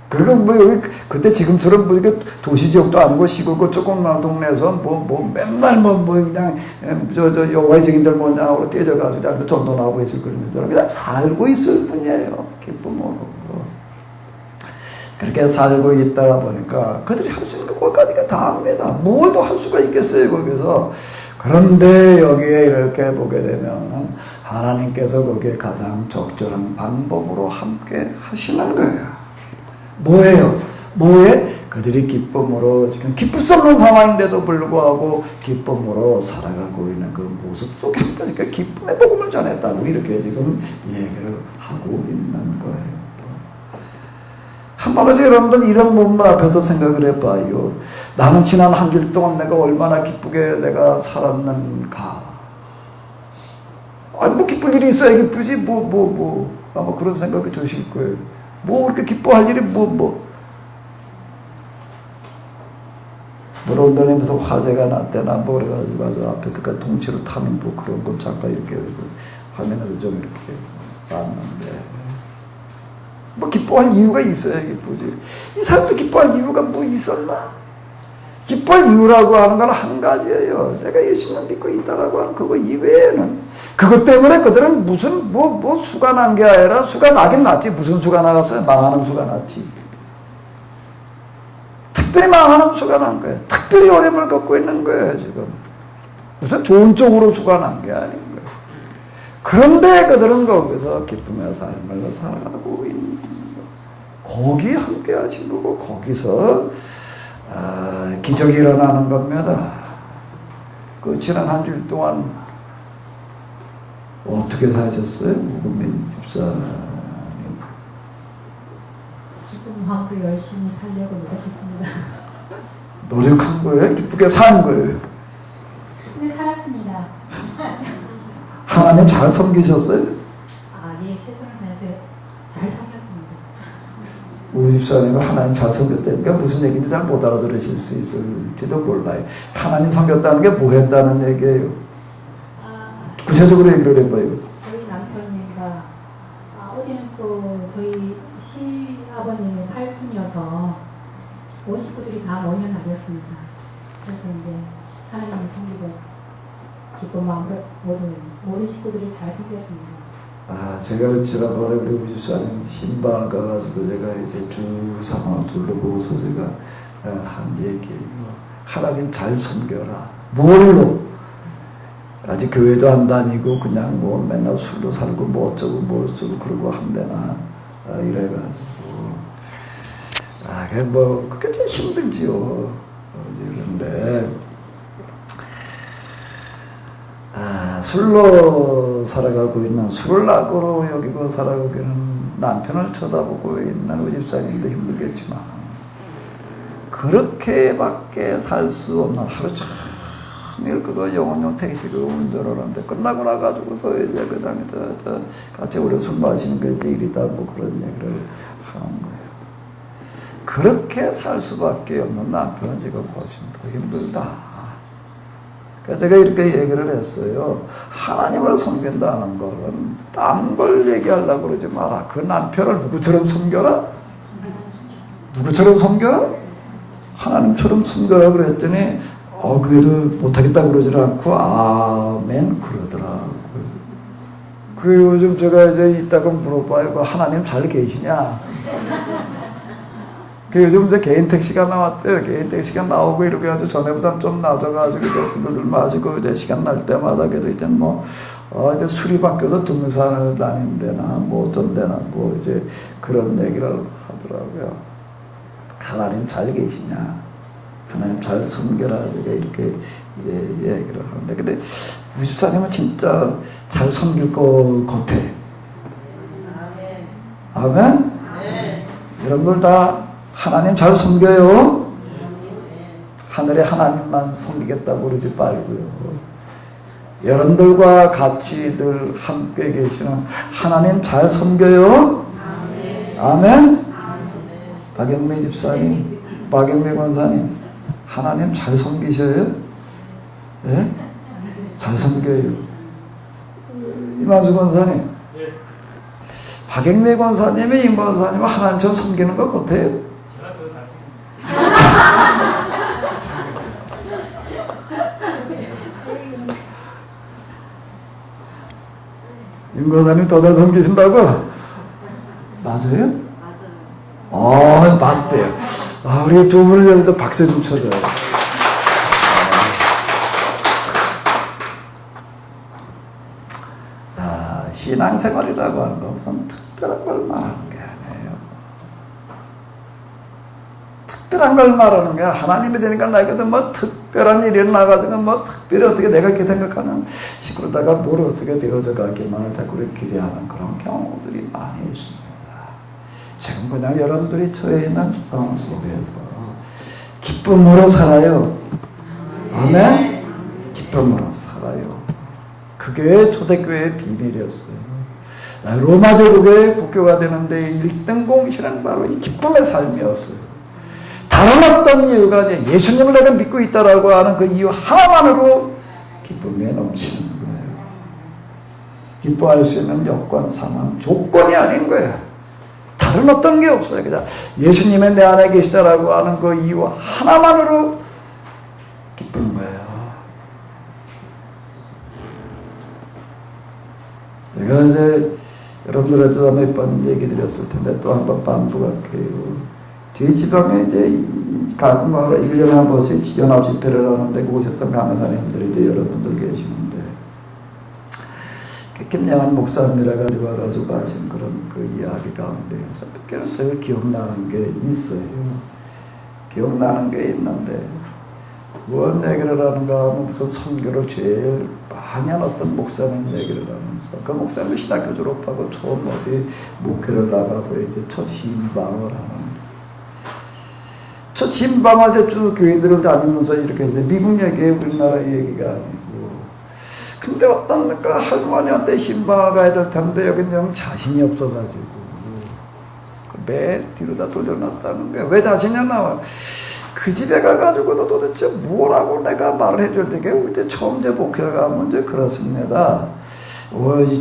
그리고 뭐 여기 그때 지금처럼 뭐 이렇게 도시 지역도 아니고 시골고 조그만 동네에서 맨날 그냥 저 여호와의 증인들 뭐냐고 떼져가지고 그냥 전도하고 있을 거예요. 그냥 살고 있을 뿐이에요. 기쁨으로. 그렇게 살고 있다가 보니까 그들이 할 수 있는 것까지가 다 합니다. 뭘 더 할 수가 있겠어요 거기서. 그런데 여기에 이렇게 보게 되면 하나님께서 거기에 가장 적절한 방법으로 함께 하시는 거예요. 뭐예요? 뭐에? 그들이 기쁨으로 지금 기쁠 수 없는 상황인데도 불구하고 기쁨으로 살아가고 있는 그 모습 속에 그러니까 기쁨의 복음을 전했다고 이렇게 지금 얘기를 하고 있는 거예요. 한번 여러분들 이런 몸 앞에서 생각을 해봐요. 나는 지난 한 주일 동안 내가 얼마나 기쁘게 내가 살았는가. 아니 뭐 기쁠 일이 있어야 기쁘지 아마 그런 생각이 드실 거예요. 뭐 그렇게 기뻐할 일이 런던에서 화재가 났대나 뭐 그래가지고 아주 앞에서 통째로 타는 뭐 그런 거 잠깐 이렇게 화면에서 좀 이렇게 봤는데 뭐 기뻐할 이유가 있어야 기쁘지. 이 사람도 기뻐할 이유가 뭐 있었나? 기뻐할 이유라고 하는 건 한 가지예요. 내가 예수님 믿고 있다라고 하는 그거 이외에는 그것 때문에 그들은 무슨 수가 난 게 아니라 수가 나긴 났지. 무슨 수가 나갔어요? 망하는 수가 났지. 특별히 망하는 수가 난 거예요. 특별히 어려움을 겪고 있는 거예요 지금. 무슨 좋은 쪽으로 수가 난 게 아닌 거예요. 그런데 그들은 거기서 기쁨의 삶을 살아가고 있는 거예요. 거기에 함께 하신 거고 거기서 기적이 일어나는 겁니다. 그 지난 한 주일 동안 어떻게 사셨어요? 우금민 집사님. 기쁜 마음으로 열심히 살려고 노력했습니다. 노력한 거예요? 기쁘게 산 거예요? 기쁘게 살았습니다. 하나님 잘 섬기셨어요? 예, 최선을 다해서 잘 섬겼습니다. 우리 집사님은 하나님 잘 섬겼다니까 무슨 얘기인지 잘 못 알아들으실 수 있을지도 몰라요. 하나님 섬겼다는 게 뭐 했다는 얘기예요? 구체적으로 얘기를 해봐요. 저희 남편님과 어제는 또 저희 시아버님의 팔순이어서 온 식구들이 다 모이는 날이었습니다. 그래서 이제 하나님을 섬기고 기쁜 마음으로 모든 식구들을 잘 섬겼습니다. 제가 지난번에 우리 집사님 신방을 가가지고 제가 이제 주 상황을 둘러보고서 제가 한 얘기예요. 하나님 잘 섬겨라. 뭘로? 아직 교회도 안 다니고 그냥 맨날 술로 살고 뭐 어쩌고 그러고 한대나 이래가지고 그게 제일 힘들지요. 그런데 술로 살아가고 있는 술을 악으로 여기고 살아가고 있는 남편을 쳐다보고 있는 우리 집사님도 힘들겠지만 그렇게밖에 살 수 없는 하루 종일 그거 영혼용 택시 그 운전을 하는데 끝나고 나가지고서 이제 그 다음에 같이 우리 술 마시는 게 이제 일이다 뭐 그런 얘기를 하는 거예요. 그렇게 살 수밖에 없는 남편은 지금 훨씬 더 힘들다. 그래서 제가 이렇게 얘기를 했어요. 하나님을 섬긴다는 것은 딴 걸 얘기하려고 그러지 마라. 그 남편을 누구처럼 섬겨라? 누구처럼 섬겨라? 하나님처럼 섬겨라 그랬더니 그래도 못하겠다고 그러질 않고 아멘 그러더라고요. 그 요즘 제가 이제 이따가 물어봐요. 하나님 잘 계시냐? 요즘 이제 개인 택시가 나왔대요. 개인 택시가 나오고 이렇게 해서 전에보다 좀 낮아가지고 친구들 마시고 이제 시간 날 때마다 그래도 이제 이제 술이 바뀌어서 등산을 다닌대나 뭐 어쩐 데나 뭐 이제 그런 얘기를 하더라고요. 하나님 잘 계시냐? 하나님 잘 섬겨라. 제가 이렇게 이제 얘기를 하는데 근데 우리 집사님은 진짜 잘 섬길 것 같아. 아멘? 여러분들 다 하나님 잘 섬겨요. 하늘의 하나님만 섬기겠다고 그러지 말고요. 여러분들과 같이 늘 함께 계시는 하나님 잘 섬겨요. 아멘. 박영미 집사님, 박영미 권사님, 하나님 잘 섬기셔요? 예? 잘 섬겨요. 이만수 권사님, 박영미 권사님이 임 권사님을 하나님 좀 섬기는 것 같아요? 제가 더 잘생깁니다. 임 권사님 더 잘 섬기신다고? 맞아요? 맞대요. 우리 두 분을 위해서도 박수 좀 쳐줘요. 신앙생활이라고 하는 건 무슨 특별한 걸 말하는 게 아니에요. 특별한 걸 말하는 게 하나님이 되니까 나에게도 뭐 특별한 일이 나가지고 뭐 특별히 어떻게 내가 이렇게 생각하는 식으로다가 뭘 어떻게 되어져 가기만을 자꾸 기대하는 그런 경우들이 많이 있습니다. 지금 그냥 여러분들이 처해 있는 상황 속에서 기쁨으로 살아요. 아멘? 기쁨으로 살아요. 그게 초대교회의 비밀이었어요. 로마 제국의 국교가 되는데 1등 공신은 바로 이 기쁨의 삶이었어요. 다른 어떤 이유가 아니라 예수님을 내가 믿고 있다라고 하는 그 이유 하나만으로 기쁨에 넘치는 거예요. 기뻐할 수 있는 여건, 상황, 조건이 아닌 거예요. 다른 어떤 게 없어요. 그냥 예수님의 내 안에 계시다라고 하는 그 이유 하나만으로 기쁜 거예요. 제가 이제 여러분들한테 몇 번 얘기 드렸을 텐데 또 한 번 반복할게요. 저희 지방에 이제 가끔 1년에 한 번씩 연합 집회를 하는데 오셨던 강사님들이 이제 여러분들 계시는데 김양한 목사님이라 가지고 와가지고 하신 그런 그 이야기 가운데서 몇 개는 되게 기억나는 게 있어요. 기억나는 게 있는데 무슨 얘기를 하는가 하면 무슨 선교를 제일 많이 한 어떤 목사님 얘기를 하면서 그 목사님이 신학교 졸업하고 처음 어디 목회를 나가서 이제 첫 신방을 하는 첫 신방을 이제 쭉 교회들을 다니면서 이렇게 했는데 미국 얘기예요. 우리나라 얘기가 아니고 근데 어떤 그 할머니한테 신방을 가야 될 텐데 여기는 영 자신이 없어가지고 매 뒤로 다 돌려놨다는 거야. 왜 자신이 안 나와? 그 집에 가가지고도 도대체 뭐라고 내가 말을 해줄 때게 우리 처음 이제 목회를 가면 이제 그렇습니다.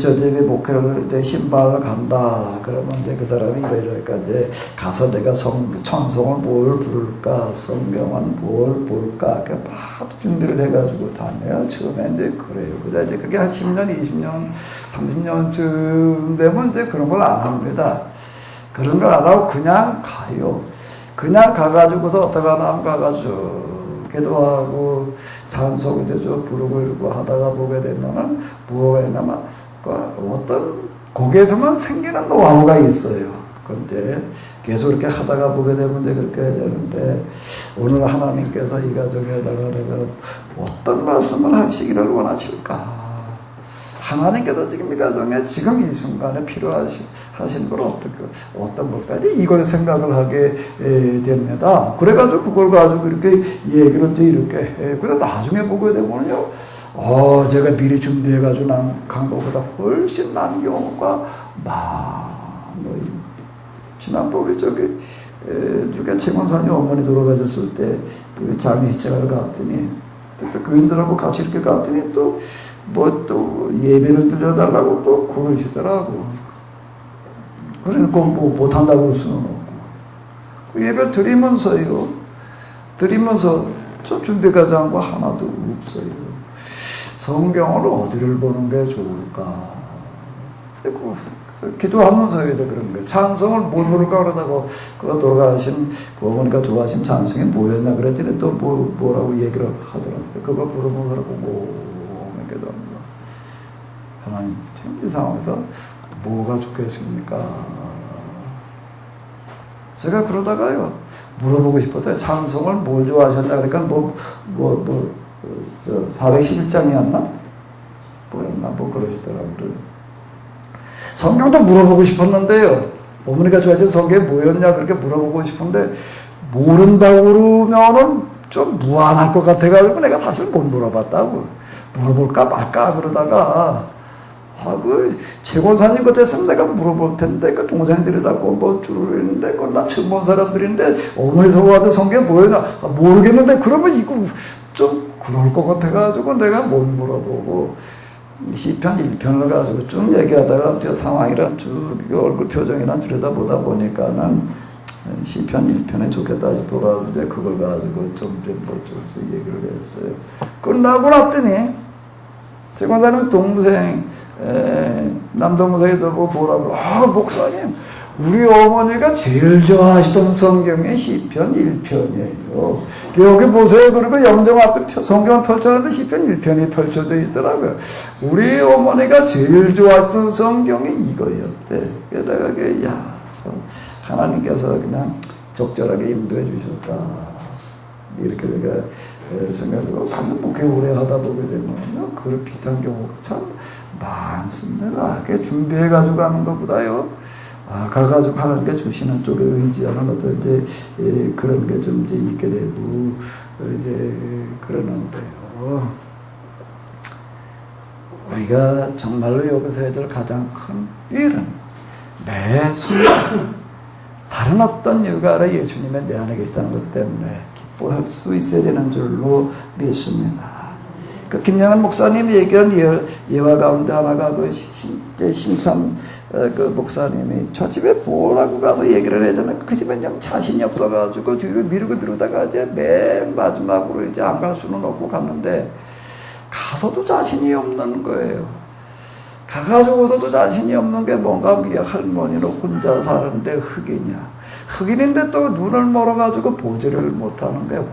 저 집에 목회를 때 신방을 간다. 그러면 이제 그 사람이 이러니까 이제 가서 내가 찬송을 뭘 부를까, 성경은 뭘 볼까, 막 준비를 해가지고 다녀요. 처음에 이제 그래요. 근데 이제 그게 한 10년, 20년, 30년쯤 되면 이제 그런 걸 안 합니다. 그런 걸 안 하고 그냥 가요. 그냥 가가지고서 어떻게 하나 가가지고 기도하고 찬송 이제 좀 부르고 이러고 하다가 보게 되면은 뭐가 있냐면 어떤 거기에서만 생기는 노하우가 있어요. 근데 계속 이렇게 하다가 보게 되면 이제 그렇게 해야 되는데 오늘 하나님께서 이 가정에다가 내가 어떤 말씀을 하시기를 원하실까? 하나님께서 지금 이 가정에 지금 이 순간에 필요하신 걸 어떤 걸까지 이걸 생각을 하게 됩니다. 그래가지고 그걸 가지고 이렇게 얘기를 이렇게 그래 나중에 보게 되면요, 제가 미리 준비해가지고 간 것보다 훨씬 난 경우가 많아요. 지난번 우리 저기 최문산이 어머니 돌아가셨을 때 그 장례식장을 갔더니 또 교인들하고 같이 이렇게 갔더니 또 예배를 드려달라고 또 그러시더라고. 그러니까 뭐 못한다고 할 수는 없고. 그 예배 드리면서 저 준비까지 한 거 하나도 없어요. 성경을 어디를 보는 게 좋을까? 기도하면서 이제 그런 거예요. 찬송을 뭘 부를까 그러다가 그 돌아가신 그 어머니가 좋아하신 찬송이 뭐였나 그랬더니 또 뭐라고 얘기를 하더라고요. 그거 부르면서 기도합니다. 하나님 지금 이 상황에서 뭐가 좋겠습니까? 제가 그러다가요 물어보고 싶어서요. 찬송을 뭘 좋아하셨나 그러니까 411장이었나? 뭐였나? 그러시더라고요. 성경도 물어보고 싶었는데요. 어머니가 좋아하신 성경이 뭐였냐 그렇게 물어보고 싶은데 모른다고 그러면은 좀 무안할 것 같아가지고 내가 사실 못 물어봤다고. 물어볼까 말까 그러다가 그 최고사님 그때으면 내가 물어볼 텐데 그 동생들이라고 뭐 줄을 했는데 그나 처음 본 사람들인데 어머니서 와도 성경 보여나 모르겠는데 그러면 이거 좀 그럴 것 같아가지고 내가 못 물어보고 시편 1편을 가지고 쭉 얘기하다가 제 상황이랑 쭉 얼굴 표정이랑 들여다보다 보니까는 시편 1편에 좋겠다 싶어가지고 이제 그걸 가지고 좀 얘기를 했어요. 끝나고 났더니 최고사님 동생 남동생이 저보고 뭐라고 목사님 우리 어머니가 제일 좋아하시던 성경이 시편 1편이에요. 여기 보세요. 그리고 영정 앞에 성경을 펼쳐놨는데 시편 1편이 펼쳐져 있더라고요. 우리 어머니가 제일 좋아하시던 성경이 이거였대. 게다가 참 하나님께서 그냥 적절하게 인도해 주셨다. 이렇게 제가 생각하고 사실 목회 오래 하다 보게 되면 그걸 비슷한 경우가 참 많습니다. 그게 준비해가지고 가는 것보다요. 가가지고 하나님께 주시는 쪽에 의지하는 어떤 이제 그런 게 좀 이제 있게 되고 이제 그러는데요. 우리가 정말로 여기서 해야 될 가장 큰 일은 매 순간 다른 어떤 이유가 아니라 예수님의 내 안에 계시다는 것 때문에 기뻐할 수 있어야 되는 줄로 믿습니다. 그 김영환 목사님이 얘기한 예화 가운데 하나가 그 신참 그 목사님이 저 집에 뭐라고 가서 얘기를 해야 되나 그 집에 좀 자신이 없어가지고 뒤로 미루다가 이제 맨 마지막으로 이제 안 갈 수는 없고 갔는데 가서도 자신이 없는 거예요. 가가지고서도 자신이 없는 게 뭔가 미 할머니는 혼자 사는데 흑인인데 또 눈을 멀어가지고 보지를 못하는 거예요.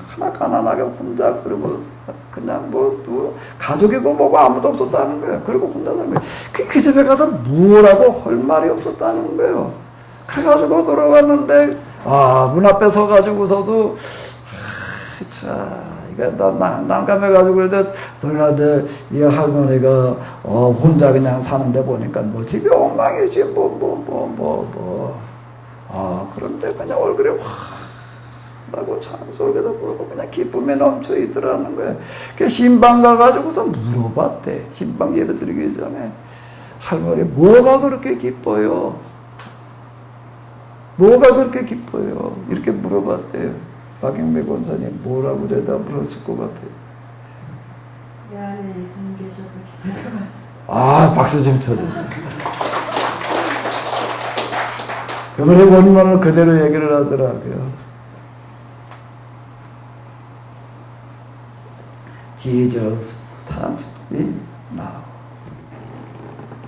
하나 가난하게 혼자 그리고 그냥 뭐 가족이고 뭐고 아무도 없었다는 거예요. 그리고 혼자 사는 거예요. 그 집에 가서 뭐라고 할 말이 없었다는 거예요. 가가지고 돌아왔는데 문 앞에 서가지고서도 이거 난감해가지고 그래도 들어가는데 이 할머니가 혼자 그냥 사는데 보니까 뭐 집이 엉망이지 그런데 그냥 얼굴에 라고 찬송에도 부르고 그냥 기쁨에 넘쳐 있더라는 거예요. 그 신방 가가지고서 물어봤대. 신방 예배 드리기 전에 할머니 뭐가 그렇게 기뻐요? 뭐가 그렇게 기뻐요? 이렇게 물어봤대요. 박영배 권사님 뭐라고 대답을 하실 것 같아요? 내 안에 예수님 계셔서 기쁘다고. 박수 좀 쳐주세요. 그분의 원문을 그대로 얘기를 하더라고요. Jesus touched me now.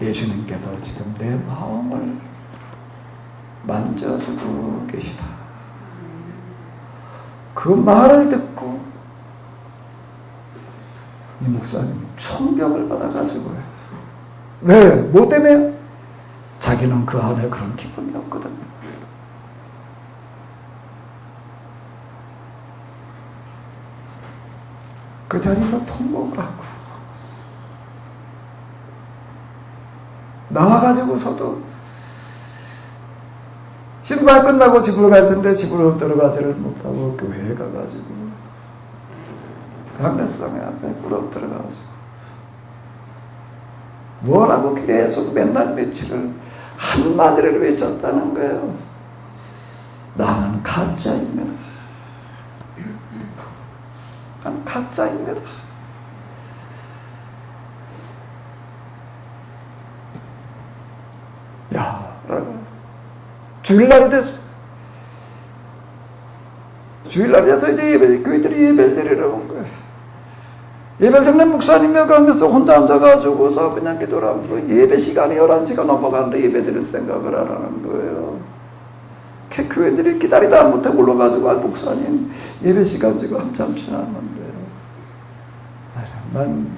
예수님께서 지금 내 마음을 만져주고 계시다. 그 말을 듣고 이 목사님이 충격을 받아가지고요. 왜? 뭐 때문에? 자기는 그 안에 그런 기분이 없거든요. 그 자리에서 통곡을 하고 나와가지고서도 신발 끝나고 집으로 갈 텐데 집으로 들어가지를 못하고 교회에 가가지고 강례성에 앞에 꿇어 들어가가지고 뭐라고 계속 맨날 며칠을 한마디를 외쳤다는 거예요. 나는 가짜입니다. 나는 가짜입니다. 주일날이 됐어. 주일날이 돼서 이제 교회들이 예배를 드리러 온 거예요. 예배를 듣는 목사님이 가운데서 혼자 앉아가지고서 그냥 기도를 하면서 예배 시간이 11시가 넘어가는데 예배 드릴 생각을 안 하는 거예요. 교회들이 기다리다 못해 올라가지고 목사님 예배 시간 지금 한참 지났는데 난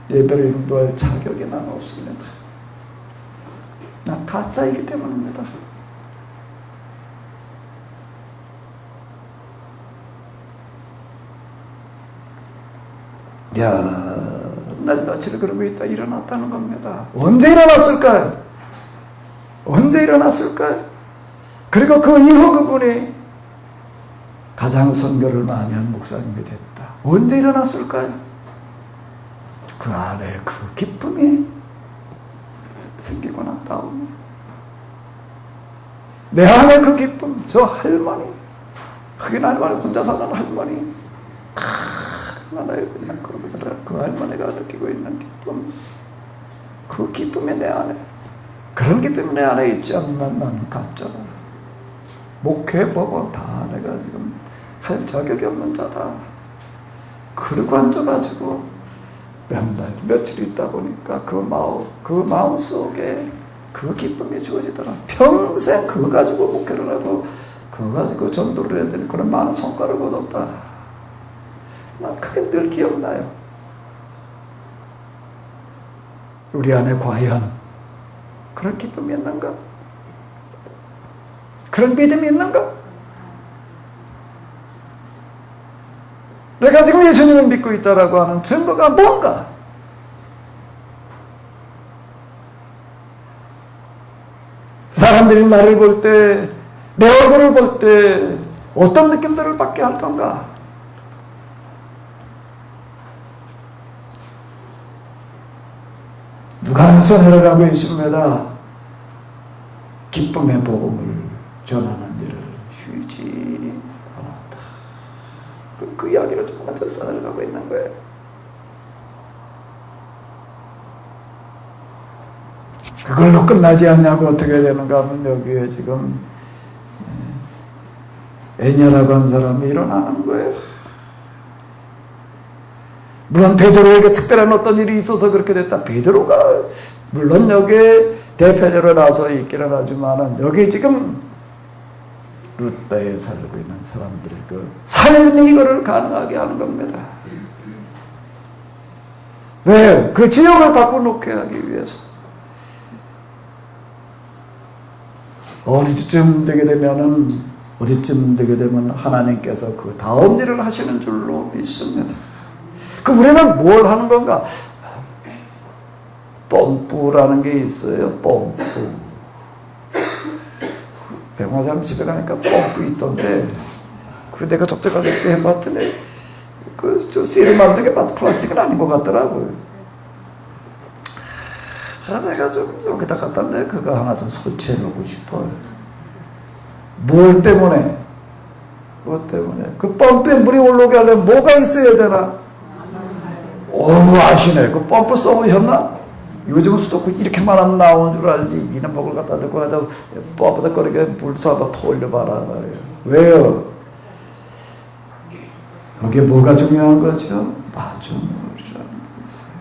예배를 인도할 자격이 난 없습니다. 난 가짜이기 때문입니다. 날 며칠 그러고 있다 일어났다는 겁니다. 언제 일어났을까요? 언제 일어났을까요? 그리고 그 이후 그분이 가장 선교를 많이 한 목사님이 됐다. 언제 일어났을까요? 그 안에 그 기쁨이 생기고 난 다음에 내 안에 그 기쁨, 저 할머니, 흑인 할머니, 혼자 사는 할머니, 나의 그냥 그러면서 그 할머니가 느끼고 있는 기쁨, 그 기쁨이 내 안에, 그런 기쁨이 내 안에 있지 않는 나는 가짜다. 목회법은 다 내가 지금 할 자격이 없는 자다. 그러고 앉아가지고 몇 날, 며칠 있다 보니까 그 마음 속에 그 기쁨이 주어지더라. 평생 그거 가지고 목회를 하고 그거 가지고 전도를 해야 되는 그런 많은 성과를 거뒀다. 난 그게 늘 기억나요. 우리 안에 과연 그런 기쁨이 있는가? 그런 믿음이 있는가? 내가 지금 예수님을 믿고 있다라고 하는 증거가 뭔가? 사람들이 나를 볼 때, 내 얼굴을 볼 때 어떤 느낌들을 받게 할 건가? 누가서 내려가고 있습니다. 기쁨의 복음을 전하는 일을 휴지 않았다. 그 이야기를 조금만 써내려가고 있는 거예요. 그걸로 끝나지 않냐고 어떻게 되는가 하면 여기에 지금 애냐라고 한 사람이 일어나는 거예요. 물론 베드로에게 특별한 어떤 일이 있어서 그렇게 됐다. 베드로가 물론 여기에 대표적으로 나서 있기는 하지만은 여기 지금 루다에 살고 있는 사람들의 그 삶이 이거를 가능하게 하는 겁니다. 왜? 그 지역을 바꿔놓게 하기 위해서. 어디쯤 되게 되면 하나님께서 그 다음 일을 하시는 줄로 믿습니다. 그 우리는 뭘 하는 건가? 뽐뿌라는 게 있어요. 뽐뿌. 백화점 집에 가니까 뽐뿌 있던데, 그 내가 접대가서 때 해봤더니 저 씨를 만들게 봐도 플라스틱은 아닌 것 같더라고요. 내가 좀 여기다 갖다 내 그거 하나 좀 설치해 놓고 싶어요. 뭘 때문에? 뭐 때문에? 그 펌프에 물이 올라오게 하려면 뭐가 있어야 되나? 아시네. 그 펌프 써보셨나? 요즘 수도권 이렇게만 하면 나오는 줄 알지. 이런 목을 갖다 넣고 가서 뻐뿌덕거리게 물 쏴봐 퍼올려봐라 말이에요. 왜요? 그게 뭐가 중요한 거죠? 마중물이라는 게 있어요.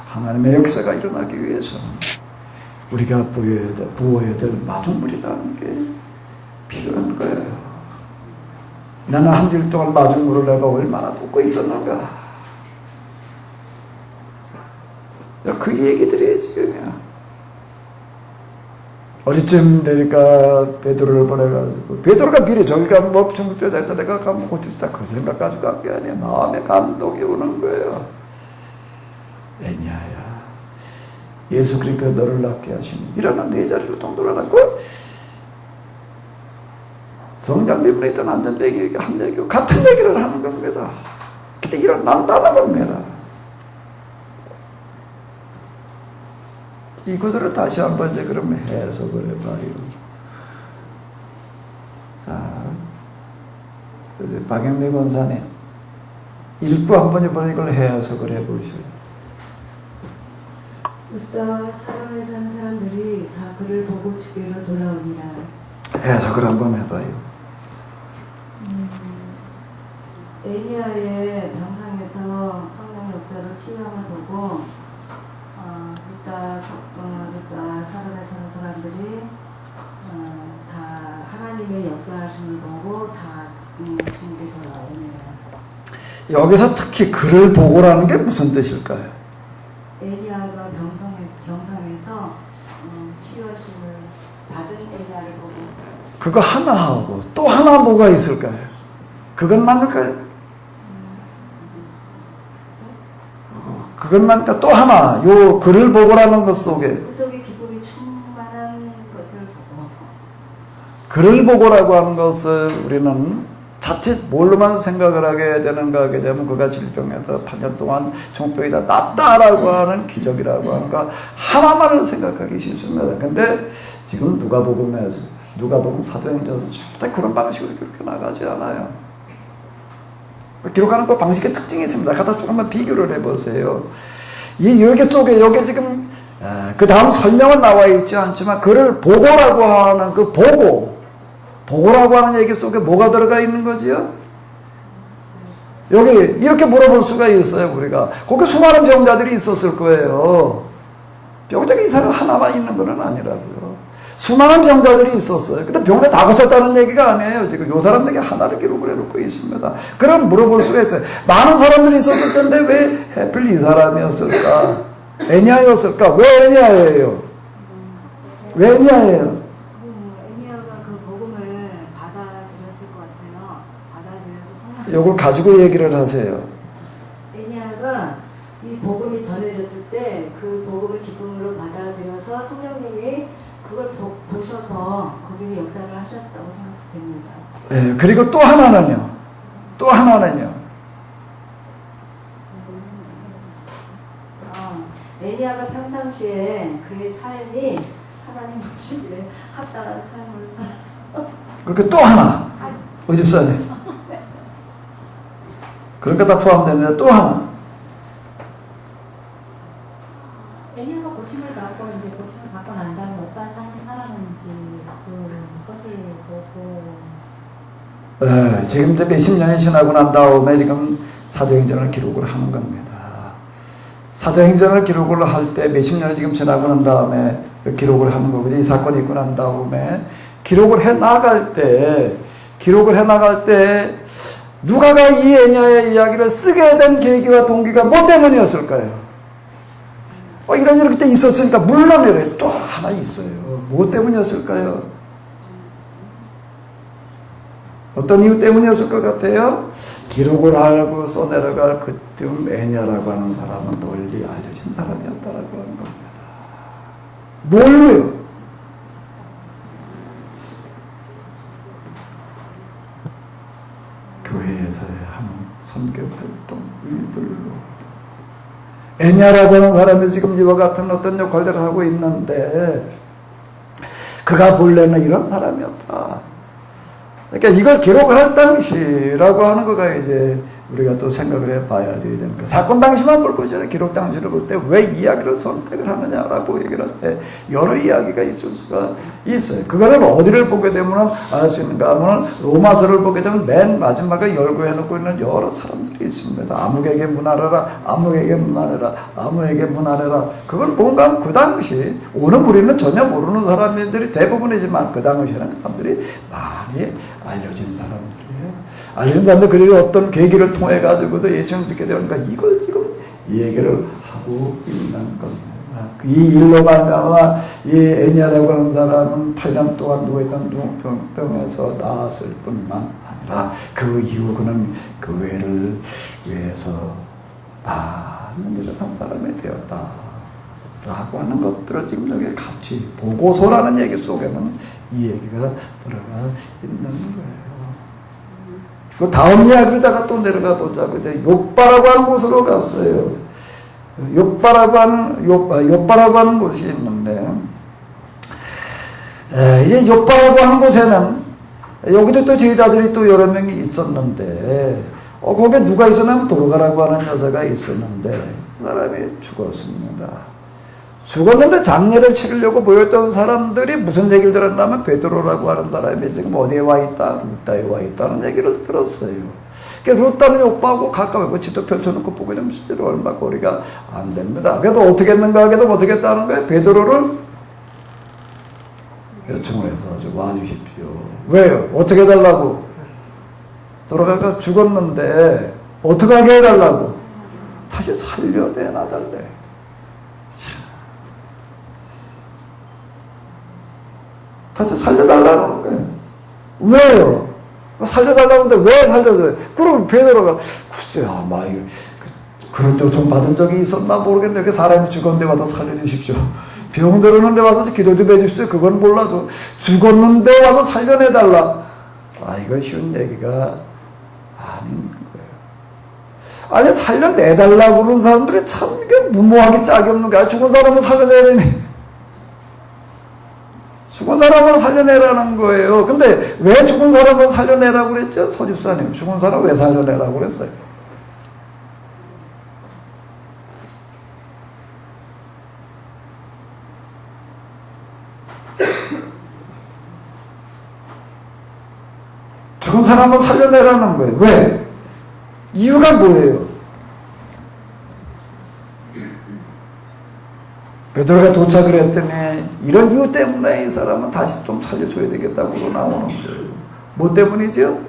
하나님의 역사가 일어나기 위해서는 우리가 부어야 될 마중물이라는 게 필요한 거예요. 나는 한 일 동안 마중물을 내가 얼마나 붓고 있었는가. 그 얘기들이 지금이야. 어디쯤 되니까 베드로를 보내가지고, 베드로가 미리 저기 가면 뭐 중국교자 있다 내가 가면 고치다 그 생각 가지고 간 게 아니야. 마음에 감동이 오는 거예요. 애냐야, 예수 그리스도 너를 낫게 하시니 일어나 네 자리로 동돌아가고, 성장 비문에 있던 안전대기에게 한대교 같은 얘기를 하는 겁니다. 그때 일어난다는 겁니다. 이 구절을 다시 한번 이제 그러면 해석을 해봐요. 자, 그래서 박영래 권사님 읽고 한번 이번에 이걸 해석을 해보셔요. 웃다 사론에 산 사람들이 다 그를 보고 주께로 돌아오니라. 해석을 한번 해봐요. 애니아의 병상에서 성령 역사로 치유함을 보고 루다 사론에 사는 사람들이 다 하나님의 역사하심을 보고 다 주님께 돌아옵니다. 여기서 특히 그를 보고라는 게 무슨 뜻일까요? 에리야가 병상에서 치유하심을 받은 에리야를 보고 그거 하나 하고 또 하나 뭐가 있을까요? 그건 맞을까요? 그것만 또 하나, 요 글을 보고라는 것 속에 그 속에 기쁨이 충만한 것을 보고 글을 보고라고 하는 것을 우리는 자칫 뭘로만 생각을 하게 되는가 하게 되면 그가 질병에서 8년 동안 종병이다 낫다라고 하는 기적이라고 하는 거 하나만을 생각하기 쉽습니다. 근데 지금 누가복음 사도행전에서 절대 그런 방식으로 그렇게 나가지 않아요. 기록하는 그 방식의 특징이 있습니다. 갖다 쭉 한번 비교를 해보세요. 여기 속에 여기 지금 그 다음 설명은 나와 있지 않지만 그를 보고라고 하는 그 보고라고 하는 얘기 속에 뭐가 들어가 있는 거지요? 여기 이렇게 물어볼 수가 있어요. 우리가 거기 수많은 병자들이 있었을 거예요. 병자가 이 사람 하나만 있는 건 아니라고요. 수많은 병자들이 있었어요. 근데 병자 다 고쳤다는 얘기가 아니에요. 지금 요 사람에게 하나를 기록을 해놓고 있습니다. 그럼 물어볼 수가 있어요. 많은 사람들이 있었을 텐데 왜 하필 이 사람이었을까? 애냐였을까? 왜 애냐예요? 왜 애냐예요? 애니아가 그 복음을 받아들였을 것 같아요. 받아들여서 성령. 요걸 가지고 얘기를 하세요. 애니아가 이 복음이 전해졌을 때 그 복음을 기쁨으로 받아들여서 성령님이 그걸 보셔서 거기서 역사를 하셨다고 생각됩니다. 예, 그리고 또 하나는요. 애니아가 평상시에 그의 삶이 하나님 보시기에 합당한 삶을 살아서 그렇게 또 하나. 오집사님. 그런 거 다 포함되는데 또 하나. 애니아가 고심을 받고 이제 고심을 받고 난 다음에 어떤 삶을 살았는지 그것을 보고 지금 이제 몇십 년이 지나고 난 다음에 지금 사도행전을 기록을 하는 겁니다. 사도행전을 기록을 할 때 몇십 년이 지금 지나고 난 다음에 기록을 하는 거거든요. 이 사건이 있고 난 다음에 기록을 해 나갈 때 누가가 이 애냐의 이야기를 쓰게 된 계기와 동기가 뭐 때문이었을까요? 이런 때 있었으니까 물론이에요. 또 하나 있어요. 뭐 때문이었을까요? 어떤 이유 때문이었을 것 같아요? 기록을 하고 써내려갈 그쯤 애냐라고 하는 사람은 널리 알려진 사람이었다라고 하는 겁니다. 뭘로요? 교회에서의 하는 선교 활동 일들로 애냐라고 하는 사람이 지금 이와 같은 어떤 역할들을 하고 있는데 그가 본래는 이런 사람이었다. 그러니까 이걸 기록을 할 당시라고 하는 거가 이제 우리가 또 생각을 해봐야 되는 거. 사건 당시만 볼 거잖아요. 기록 당시를 볼 때 왜 이야기를 선택을 하느냐라고 얘기를 할 때 여러 이야기가 있을 수가 있어요. 그거를 어디를 보게 되면 알 수 있는가 하면 로마서를 보게 되면 맨 마지막에 열고 해놓고 있는 여러 사람들이 있습니다. 아무에게 문하래라, 아무에게 문하래라, 아무에게 문하래라. 그건 뭔가 그 당시 오늘 우리는 전혀 모르는 사람들이 대부분이지만 그 당시에는 그 사람들이 많이 알려진 사람들이에요. 알려진 사람들 그리고 어떤 계기를 통해 가지고도 예수님을 믿게 되니까 이걸 지금 얘기를 하고 있는 겁니다. 이 일로 말미암아 이 애니아라고 하는 사람은 8년 동안 누워있던 병에서 나았을 뿐만 아니라 그 이후 그는 교회를 위해서 많은 일을 한 사람이 되었다 라고 하는 것들을 지금 여기 같이 보고서라는 얘기 속에는 이 얘기가 들어가 있는 거예요. 그 다음 이야기로다가 또 내려가 보자고 이제 욥바라고 하는 곳으로 갔어요. 욥바라고 하는 곳이 있는데 이제 욥바라고 하는 곳에는 여기도 또 제자들이 또 여러 명이 있었는데 거기에 누가 있었냐면 도로가라고 하는 여자가 있었는데 그 사람이 죽었습니다. 죽었는데 장례를 치르려고 모였던 사람들이 무슨 얘기를 들었냐면 베드로라고 하는 사람이 지금 어디에 와 있다? 루다에 와 있다는 얘기를 들었어요. 그러니까 루다는 오빠하고 가까워 지도 펼쳐놓고 보게 되면 실제로 얼마 거리가 안 됩니다. 그래도 어떻게 했는가 하게도 어떻게 했다는 거예요? 베드로를 요청을 해서 와 주십시오. 왜요? 어떻게 해달라고? 돌아가가 죽었는데 어떻게 하게 해달라고? 다시 살려내놔달래. 다시 살려달라는 거예요. 왜요? 살려달라는데 왜 살려줘요? 그럼 베드로가 글쎄 아마 그런 요청 받은 적이 있었나 모르겠는데 이렇게 사람이 죽었는데 와서 살려주십시오. 병 들었는데 와서 기도 좀 해주십시오. 그건 몰라도 죽었는데 와서 살려내달라. 이거 쉬운 얘기가 아닌 거예요. 아니 살려내달라고 그러는 사람들이 참 이게 무모하게 짝이 없는 거야. 죽은 사람은 살려내야 되니. 죽은 사람은 살려내라는 거예요. 근데 왜 죽은 사람은 살려내라고 그랬죠? 소집사님. 죽은 사람 왜 살려내라고 그랬어요? 죽은 사람은 살려내라는 거예요. 왜? 이유가 뭐예요? 베드로가 도착을 했더니 이런 이유 때문에 이 사람은 다시 좀 살려줘야 되겠다고 나오는 거예요. 뭐 때문이죠?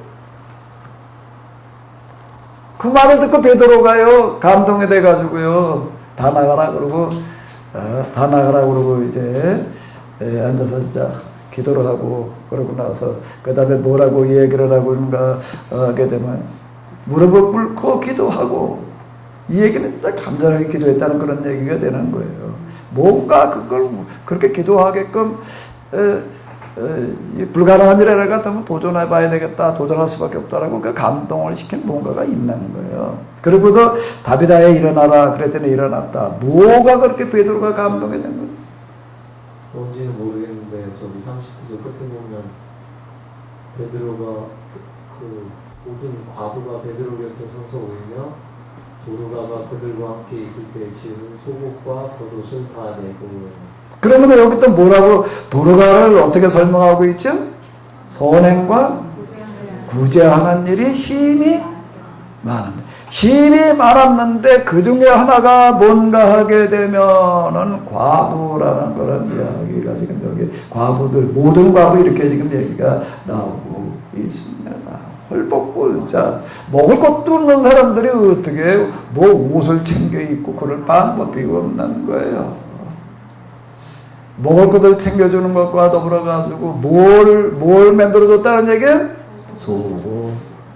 그 말을 듣고 베드로가요 감동이 돼가지고요 다 나가라 그러고 다 나가라 그러고 이제 앉아서 진짜 기도를 하고 그러고 나서 그 다음에 뭐라고 얘기를 하고 있는가 하게 되면 무릎을 꿇고 기도하고 이 얘기는 진짜 간절하게 기도했다는 그런 얘기가 되는 거예요. 뭔가 그걸 그렇게 기도하게끔 불가능한 일이라 같으면 도전해 봐야 되겠다, 도전할 수밖에 없다라고 그 감동을 시킨 뭔가가 있는 거예요. 그러고서 다비다야 일어나라 그랬더니 일어났다. 뭐가 그렇게 베드로가 감동이 된 거예요? 뭔지는 모르겠는데 저기 39절 끝에 보면 베드로가 그 모든 과부가 베드로 곁에 서서 울며 도르가가 그들과 함께 있을 때 지은 속옷과 겉옷을 다 내고. 그러면서 여기 또 뭐라고 도르가를 어떻게 설명하고 있죠? 선행과 구제하는 일이 힘이 많은데 힘이 많았는데 그 중에 하나가 뭔가 하게 되면은 과부라는 그런 이야기가 지금 여기 과부들 모든 과부 이렇게 지금 얘기가 나오고 있습니다. 헐벗고 먹을 것도 없는 사람들이 어떻게 뭐 옷을 챙겨 입고 그럴 방법이 없는 거예요. 먹을 것을 챙겨주는 것과 더불어 가지고 뭘 만들어줬다는 얘기예요? 속옷,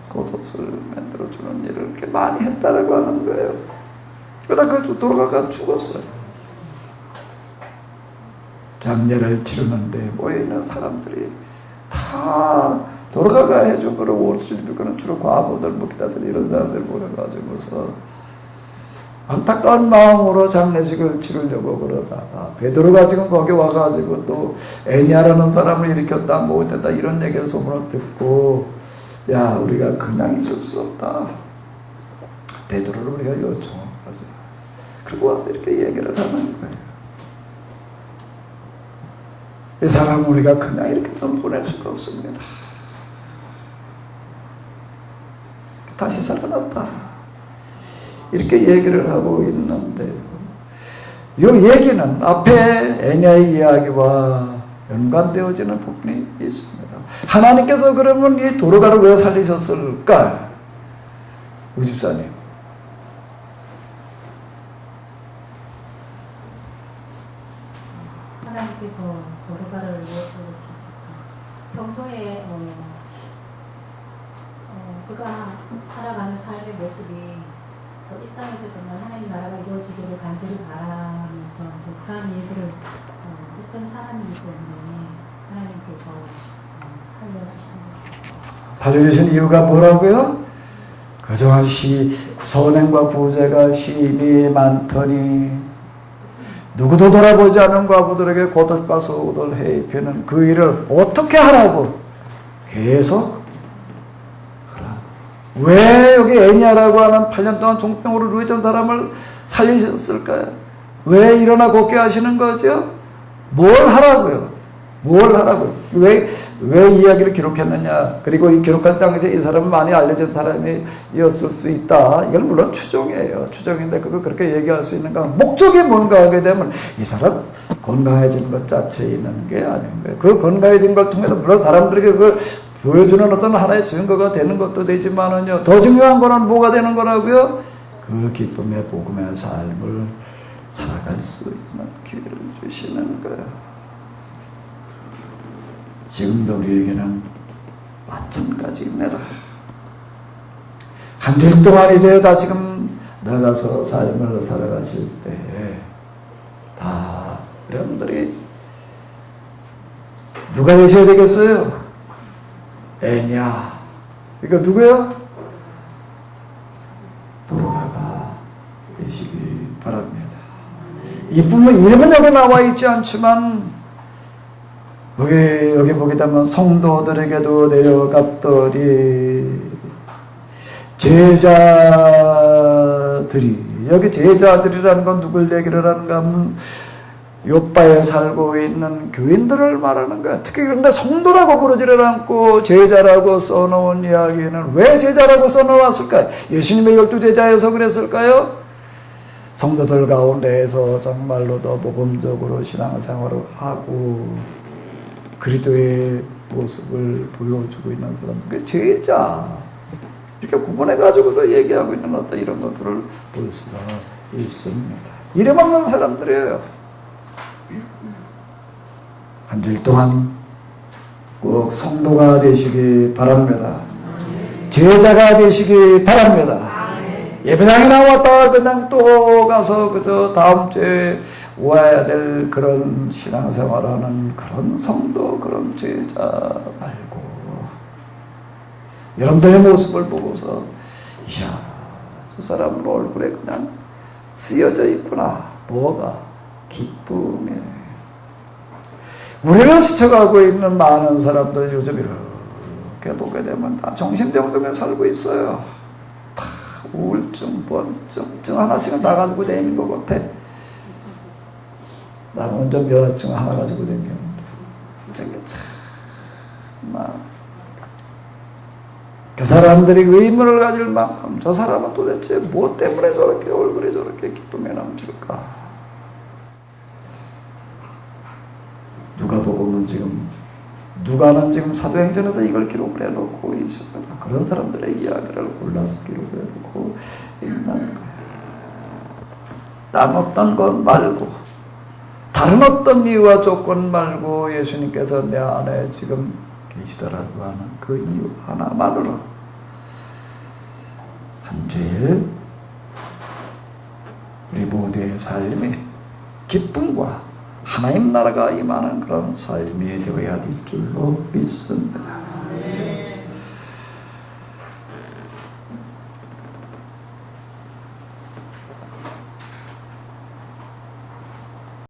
겉옷을 만들어주는 일을 이렇게 많이 했다라고 하는 거예요. 그러다 그 도르가가 죽었어요. 장례를 치르는데 모여있는 사람들이 다 도르가가 해준 거를 옷을 입고는 주로 과부들, 먹기다들 이런 사람들 모여가지고서 안타까운 마음으로 장례식을 치르려고 그러다가 베드로가 지금 거기 와가지고 또 애니아라는 사람을 일으켰다 못했다 이런 얘기를 소문을 듣고 야 우리가 그냥 있을 수 없다. 베드로를 우리가 요청을 하자. 그리고 이렇게 얘기를 하는 거예요. 이 사람 우리가 그냥 이렇게 좀 보낼 수가 없습니다. 다시 살아났다. 이렇게 얘기를 하고 있는데 이 얘기는 앞에 애냐의 이야기와 연관되어지는 부분이 있습니다. 하나님께서 그러면 이 도르가를 왜 살리셨을까? 우집사님. 하나님께서 도르가를 왜 살리셨을까? 평소에 그가 살아가는 삶의 모습이 이 땅에서 정말 하나님 나라가 이루어지기를 간절히 바라면서 그러한 일들을 했던 사람이기 때문에 하나님께서 살려주신 이유가 뭐라고요? 그동안 선행과 구제가 힘이 많더니 누구도 돌아보지 않은 과부들에게 겉옷과 속옷을 해 입히는 그 일을 어떻게 하라고 계속 왜 여기 애니아라고 하는 8년 동안 종병으로 누워있던 사람을 살리셨을까요? 왜 일어나 걷게 하시는 거죠? 뭘 하라고요? 뭘 하라고요? 왜 이야기를 기록했느냐? 그리고 이 기록한 당시에 이 사람은 많이 알려진 사람이었을 수 있다. 이건 물론 추정이에요. 추정인데 그걸 그렇게 얘기할 수 있는가? 목적이 뭔가 하게 되면 이 사람 건강해지는 것 자체에 있는 게 아닌 거예요. 그 건강해진 걸 통해서 물론 사람들에게 그걸 보여주는 어떤 하나의 증거가 되는 것도 되지만은요, 더 중요한 거는 뭐가 되는 거라고요? 그 기쁨의 복음의 삶을 살아갈 수 있는 기회를 주시는 거예요. 지금도 우리에게는 마찬가지입니다. 한 주일 동안 이제 다시금 나가서 삶을 살아가실 때 다 여러분들이 누가 되셔야 되겠어요? 애냐. 이거 누구요? 이뿐만 이름은 여기 나와 있지 않지만 여기 보게 되면 성도들에게도 내려갔더니 제자들이, 여기 제자들이라는 건 누굴 얘기를 하는가 하면 요바에 살고 있는 교인들을 말하는 거야. 특히 그런데 성도라고 부르지를 않고 제자라고 써놓은 이야기는 왜 제자라고 써놓았을까요? 예수님의 12제자여서 그랬을까요? 성도들 가운데에서 정말로 더 모범적으로 신앙생활을 하고 그리스도의 모습을 보여주고 있는 사람, 그게 제자. 이렇게 구분해가지고서 얘기하고 있는 어떤 이런 것들을 볼 수가 있습니다. 이름없는 사람들이에요. 한 주일 동안 꼭 성도가 되시기 바랍니다. 제자가 되시기 바랍니다. 예배당에 나왔다가 그냥 또 가서 그저 다음 주에 와야 될 그런 신앙생활하는 그런 성도, 그런 제자 말고 여러분들의 모습을 보고서 이야, 저 사람은 얼굴에 그냥 쓰여져 있구나. 뭐가? 기쁨이. 우리를 스쳐가고 있는 많은 사람들 요즘 이렇게 보게 되면 다 정신병동에 살고 있어요. 다 우울증, 번증, 증 하나씩은 다 가지고 다니는 것 같아. 나는 운전면허증 하나 가지고 다니는데 그 사람들이 의문을 가질 만큼 저 사람은 도대체 무엇 때문에 저렇게 얼굴이 저렇게 기쁨에 넘칠까? 누가복음은 누가는 지금 사도행전에서 이걸 기록을 해놓고 있습니다. 그런 사람들의 이야기를 골라서 기록을 해놓고 있는 거예요. 딴 어떤 것 말고, 다른 어떤 이유와 조건 말고 예수님께서 내 안에 지금 계시더라고 하는 그 이유 하나만으로 한 주일 우리 모두의 삶이 기쁨과 하나님 나라가 임하는 그런 삶이 되어야 될 줄로 믿습니다.